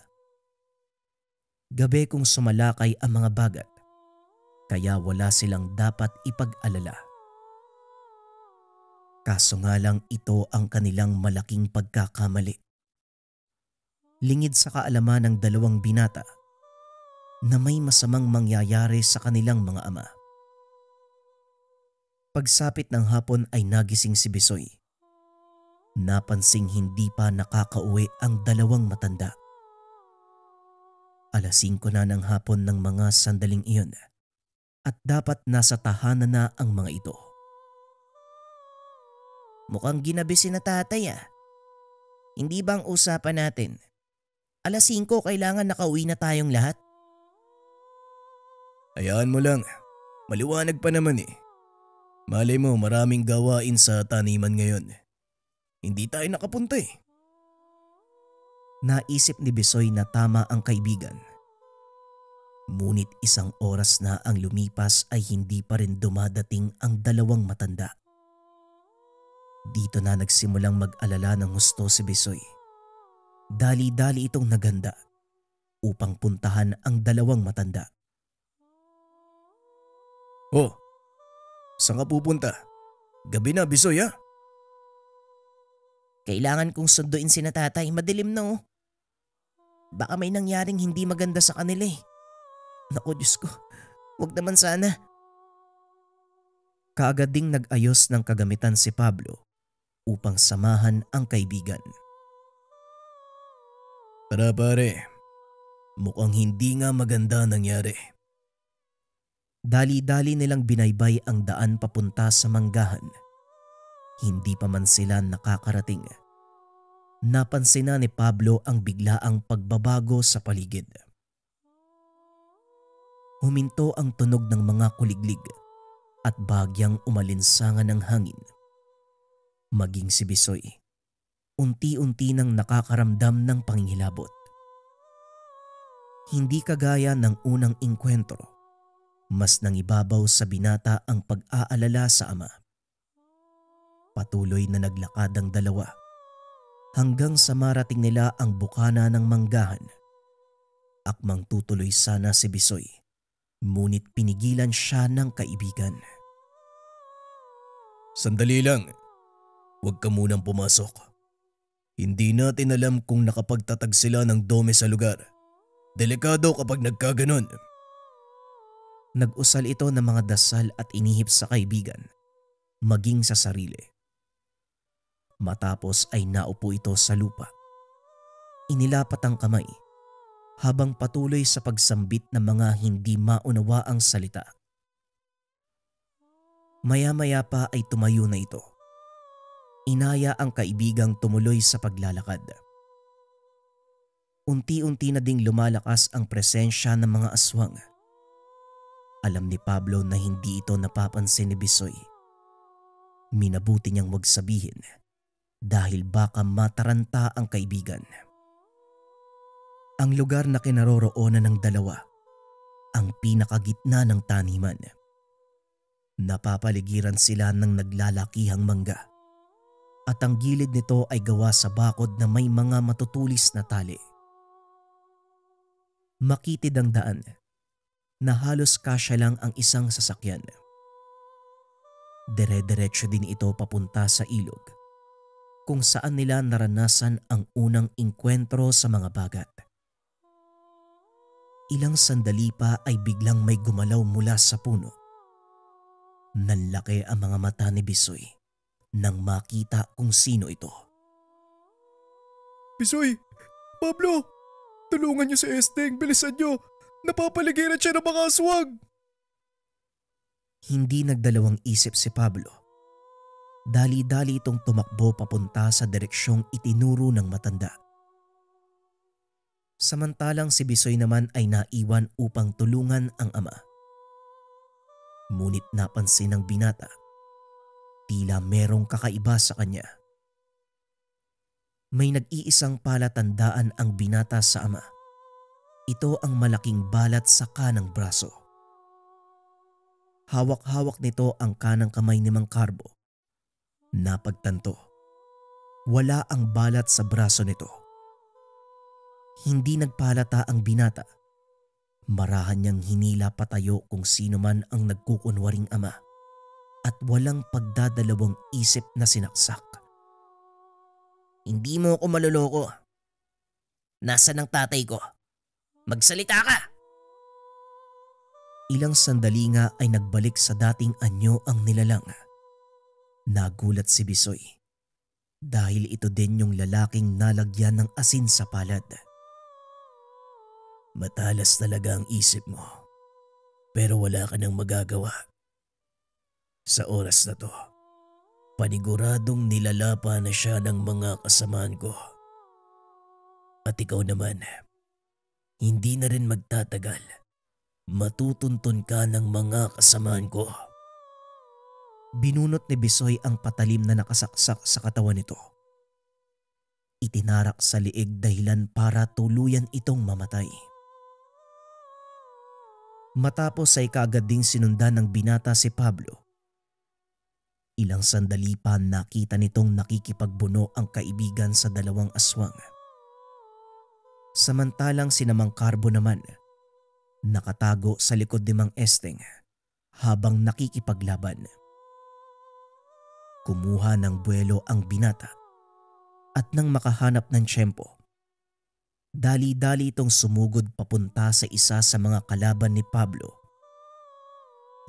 Speaker 3: Gabi kung sumalakay ang mga bagat, kaya wala silang dapat ipag-alala. Kaso nga lang ito ang kanilang malaking pagkakamali. Lingid sa kaalaman ng dalawang binata na may masamang mangyayari sa kanilang mga ama. Pagsapit ng hapon ay nagising si Bisoy. Napansing hindi pa nakakauwi ang dalawang matanda. 5:00 na ng hapon ng mga sandaling iyon at dapat nasa tahanan na ang mga ito. Mukhang ginabi si na tatay ah. Hindi bang usapan natin? 5:00 kailangan nakauwi na tayong lahat.
Speaker 2: Hayaan mo lang. Maliwanag pa naman eh. Malay mo maraming gawain sa taniman ngayon. Hindi tayo nakapunta eh.
Speaker 3: Naisip ni Bisoy na tama ang kaibigan. Ngunit 1 oras na ang lumipas ay hindi pa rin dumadating ang dalawang matanda. Dito na nagsimulang mag-alala ng husto si Bisoy. Dali-dali itong naganda upang puntahan ang dalawang matanda.
Speaker 2: Oh, saan ka pupunta? Gabi na, Bisoy ha?
Speaker 3: Kailangan kong sunduin si na tatay, madilim na oh. Baka may nangyaring hindi maganda sa kanila eh. Naku Diyos ko, wag naman sana. Kaagad ding nag-ayos ng kagamitan si Pablo upang samahan ang kaibigan.
Speaker 2: Tara pare, mukhang hindi nga maganda nangyari.
Speaker 3: Dali-dali nilang binaybay ang daan papunta sa manggahan. Hindi pa man sila nakakarating. Napansin na ni Pablo ang biglaang pagbabago sa paligid. Huminto ang tunog ng mga kuliglig at bagyang umalinsangan ng hangin. Maging si Bisoy, unti-unti nang nakakaramdam ng panghihilabot. Hindi kagaya ng unang engkwentro, mas nangibabaw sa binata ang pag-aalala sa ama. Patuloy na naglakad ang dalawa hanggang sa marating nila ang bukana ng manggahan. Akmang tutuloy sana si Bisoy, ngunit pinigilan siya ng kaibigan.
Speaker 2: Sandali lang, huwag ka munang pumasok. Hindi natin alam kung nakapagtatag sila ng dome sa lugar. Delikado kapag nagkaganon.
Speaker 3: Nag-usal ito ng mga dasal at inihip sa kaibigan, maging sa sarili. Matapos ay naupo ito sa lupa. Inilapat ang kamay habang patuloy sa pagsambit ng mga hindi maunawaang salita. Maya-maya pa ay tumayo na ito. Inaya ang kaibigang tumuloy sa paglalakad. Unti-unti na ding lumalakas ang presensya ng mga aswang. Alam ni Pablo na hindi ito napapansin ni Bisoy. Minabuti niyang wag sabihin dahil baka mataranta ang kaibigan. Ang lugar na kinaroroonan ng dalawa, ang pinakagitna ng taniman. Napapaligiran sila ng naglalakihang mangga at ang gilid nito ay gawa sa bakod na may mga matutulis na tali. Makitid ang daan na halos kasya lang ang isang sasakyan. Dire-diretso din ito papunta sa ilog kung saan nila naranasan ang unang engkwentro sa mga bagat. Ilang sandali pa ay biglang may gumalaw mula sa puno. Nanlaki ang mga mata ni Bisoy nang makita kung sino ito.
Speaker 5: Bisoy! Pablo! Tulungan niyo si Esteng, bilisan niyo! Napapaligiran siya ng mga aswang!
Speaker 3: Hindi nagdalawang isip si Pablo. Dali-dali itong tumakbo papunta sa direksyong itinuro ng matanda. Samantalang si Bisoy naman ay naiwan upang tulungan ang ama. Ngunit napansin ng binata, tila merong kakaiba sa kanya. May nag-iisang palatandaan ang binata sa ama. Ito ang malaking balat sa kanang braso. Hawak-hawak nito ang kanang kamay ni Mang Carbo. Napagtanto, wala ang balat sa braso nito. Hindi nagpalata ang binata. Marahan niyang hinila patayo kung sino man ang nagkukunwaring ama at walang pagdadalawang isip na sinaksak. Hindi mo ako maluloko. Nasaan ang tatay ko? Magsalita ka! ilang sandali nga ay nagbalik sa dating anyo ang nilalang. Nagulat si Bisoy dahil ito din yung lalaking nalagyan ng asin sa palad.
Speaker 2: Matalas talaga ang isip mo, pero wala ka nang magagawa. Sa oras na to, paniguradong nilalapa na siya ng mga kasamaan ko. At ikaw naman, hindi na rin magtatagal. Matutuntun ka ng mga kasamaan ko.
Speaker 3: Binunot ni Bisoy ang patalim na nakasaksak sa katawan nito. Itinarak sa liig dahilan para tuluyan itong mamatay. Matapos ay kaagad ding sinundan ng binata si Pablo. Ilang sandali pa nakita nitong nakikipagbuno ang kaibigan sa dalawang aswang. Samantalang si Mang Carbo naman nakatago sa likod ni Mang Esteng habang nakikipaglaban. Kumuha ng buwelo ang binata at nang makahanap ng tiyempo, dali-dali itong sumugod papunta sa isa sa mga kalaban ni Pablo.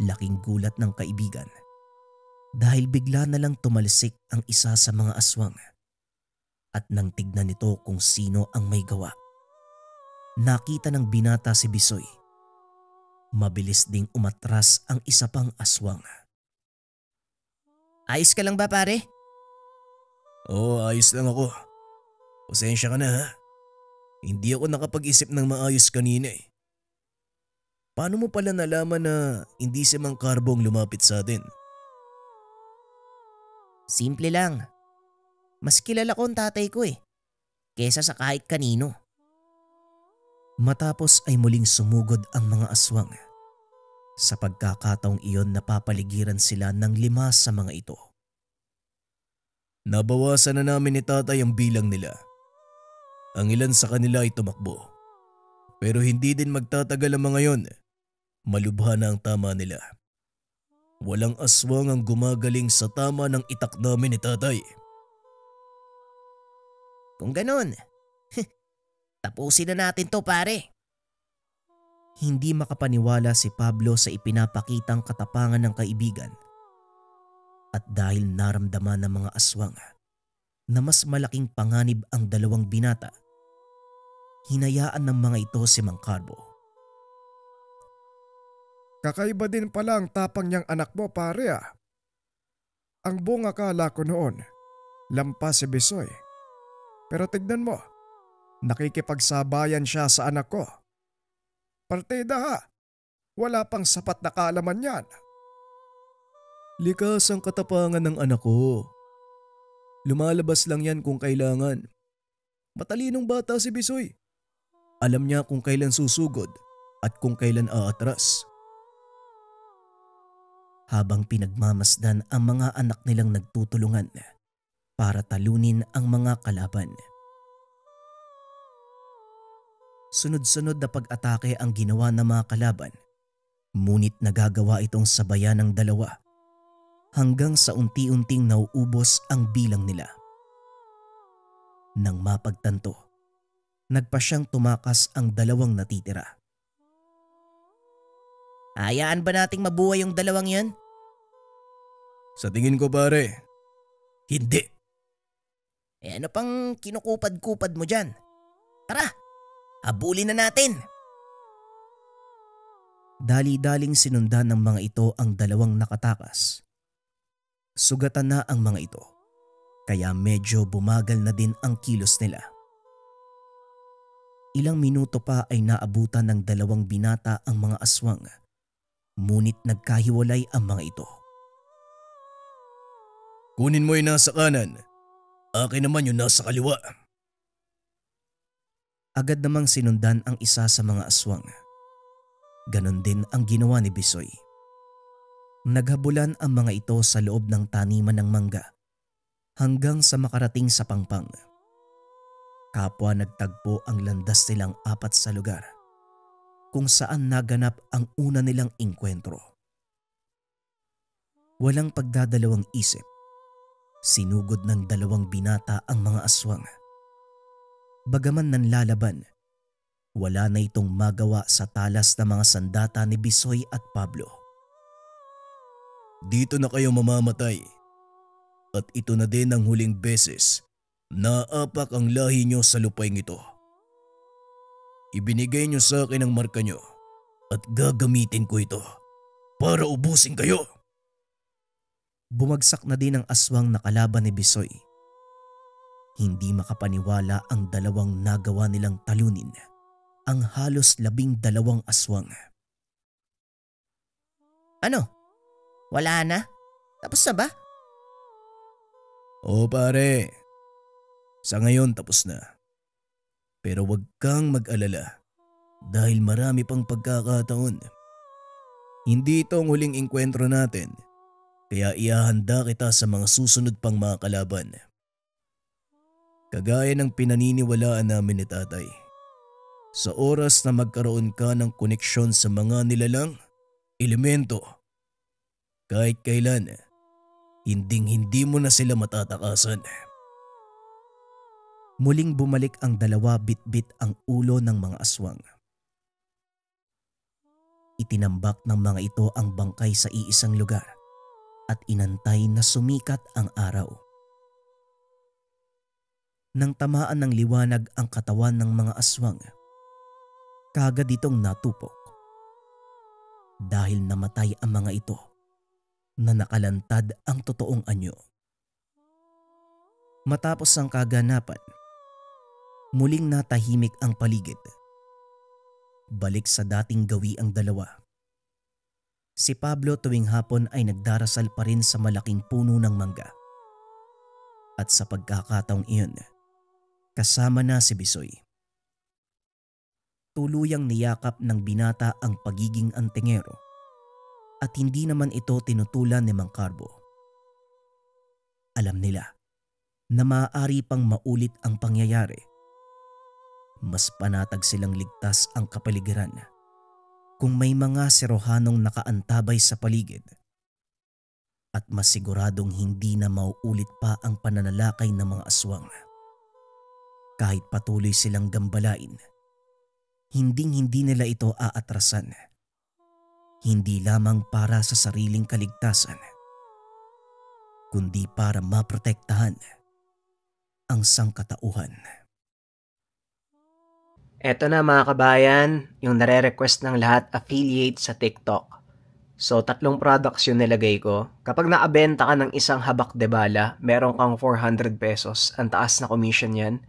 Speaker 3: Laking gulat ng kaibigan dahil bigla na lang tumalsik ang isa sa mga aswang at nang tignan nito kung sino ang may gawa, nakita ng binata si Bisoy. Mabilis ding umatras ang isa pang aswang.
Speaker 4: Ayos ka lang ba pare?
Speaker 2: Oo, ayos lang ako. Pasensya ka na ha. Hindi ako nakapag-isip ng maayos kanina eh. Paano mo pala nalaman na hindi si Mang Carbo ang lumapit sa atin?
Speaker 4: Simple lang. Mas kilala ko ang tatay ko kesa sa kahit kanino.
Speaker 3: Matapos ay muling sumugod ang mga aswang. Sa pagkakataong iyon napapaligiran sila ng 5 sa mga ito.
Speaker 2: Nabawasan na namin ni tatay ang bilang nila. Ang ilan sa kanila ay tumakbo. Pero hindi din magtatagal ang mga yon. Malubha na ang tama nila. Walang aswang ang gumagaling sa tama ng itak namin ni tatay.
Speaker 4: Kung ganon, tapusin na natin to pare.
Speaker 3: Hindi makapaniwala si Pablo sa ipinapakitang katapangan ng kaibigan. At dahil naramdaman ng mga aswang na mas malaking panganib ang dalawang binata, hinayaan ng mga ito si Mang Carbo.
Speaker 6: Kakaiba din pala ang tapang niyang anak mo pare ah. Ang buong akala ko noon, lampas si Bisoy. Pero tignan mo, nakikipagsabayan siya sa anak ko. Partida ha, wala pang sapat na kaalaman yan.
Speaker 2: Likas ang katapangan ng anak ko. Lumalabas lang yan kung kailangan. Matalinong bata si Bisoy. Alam niya kung kailan susugod at kung kailan aatras.
Speaker 3: Habang pinagmamasdan ang mga anak nilang nagtutulungan para talunin ang mga kalaban. Sunod-sunod na pag-atake ang ginawa ng mga kalaban, ngunit nagagawa itong sabayan ng dalawa hanggang sa unti-unting nauubos ang bilang nila. Nang mapagtanto, nagpa siyang tumakas ang dalawang natitira.
Speaker 4: Hayaan ba nating mabuhay yung dalawang yan?
Speaker 2: Sa tingin ko pare, hindi.
Speaker 4: Ano pang kinukupad-kupad mo dyan? Tara, habulin na natin.
Speaker 3: Dali-daling sinundan ng mga ito ang dalawang nakatakas. Sugatan na ang mga ito, kaya medyo bumagal na din ang kilos nila. Ilang minuto pa ay naabutan ng dalawang binata ang mga aswang, ngunit nagkahiwalay ang mga ito.
Speaker 2: Kunin mo yung nasa kanan, akin naman yung nasa kaliwa.
Speaker 3: Agad namang sinundan ang isa sa mga aswang. Ganon din ang ginawa ni Bisoy. Naghabulan ang mga ito sa loob ng taniman ng mangga hanggang sa makarating sa pangpang. Kapwa nagtagpo ang landas nilang 4 sa lugar kung saan naganap ang una nilang engkwentro. Walang pagdadalawang isip, sinugod ng dalawang binata ang mga aswang. Bagaman nanlalaban, Wala na itong magawa sa talas ng mga sandata ni Bisoy at Pablo.
Speaker 2: Dito na kayo mamamatay. At ito na din ang huling beses na aapak ang lahi nyo sa lupaing ito. Ibinigay nyo sa akin ang marka nyo at gagamitin ko ito para ubusin kayo.
Speaker 3: Bumagsak na din ang aswang na kalaban ni Bisoy. Hindi makapaniwala ang dalawang nagawa nilang talunin ang halos 12 aswang. Ano? Wala na? Tapos na ba?
Speaker 2: Oo pare, sa ngayon tapos na. Pero wag kang mag-alala dahil marami pang pagkakataon. Hindi ito ang huling engkwentro natin, kaya iahanda kita sa mga susunod pang mga kalaban. Kagaya ng pinaniniwalaan namin ni tatay. Sa oras na magkaroon ka ng koneksyon sa mga nilalang, elemento, kahit kailan, hindi mo na sila matatakasan.
Speaker 3: Muling bumalik ang dalawa bit-bit ang ulo ng mga aswang. Itinambak ng mga ito ang bangkay sa iisang lugar at inantay na sumikat ang araw. Nang tamaan ng liwanag ang katawan ng mga aswang, kaagad itong natupok. Dahil namatay ang mga ito, na nakalantad ang totoong anyo. Matapos ang kaganapan, muling natahimik ang paligid. Balik sa dating gawi ang dalawa. Si Pablo tuwing hapon ay nagdarasal pa rin sa malaking puno ng mangga. At sa pagkakataong iyon, kasama na si Bisoy. Tuluyang niyakap ng binata ang pagiging antingero at hindi naman ito tinutulan ni Mang Carbo. Alam nila na maaari pang maulit ang pangyayari. Mas panatag silang ligtas ang kapaligiran kung may mga Serohanong nakaantabay sa paligid at mas siguradong hindi na mauulit pa ang pananalakay ng mga aswang. Kahit patuloy silang gambalain, hinding-hindi nila ito aatrasan. Hindi lamang para sa sariling kaligtasan, kundi para maprotektahan ang sangkatauhan.
Speaker 4: Eto na mga kabayan, yung nare-request ng lahat affiliate sa TikTok. So 3 products yung nilagay ko. Kapag nakabenta ka ng isang habak de bala, meron kang 400 pesos. Ang taas na commission yan.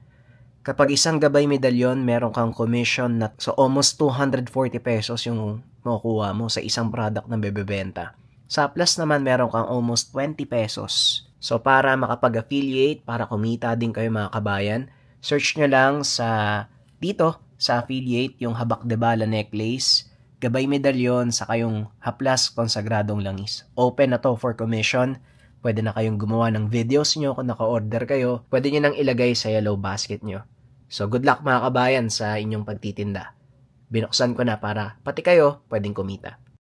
Speaker 4: Kapag isang gabay medalyon, meron kang commission na so almost 240 pesos yung makukuha mo sa isang product na bebebenta. Sa plus naman, meron kang almost 20 pesos. So para makapag-affiliate, para kumita din kayo mga kabayan, search nyo lang dito sa affiliate yung habak de bala necklace, gabay medalyon, saka yung haplas konsagradong langis. Open na to for commission. Pwede na kayong gumawa ng videos nyo kung naka-order kayo. Pwede nyo nang ilagay sa yellow basket nyo. So good luck mga kabayan sa inyong pagtitinda. Binuksan ko na para pati kayo pwedeng kumita.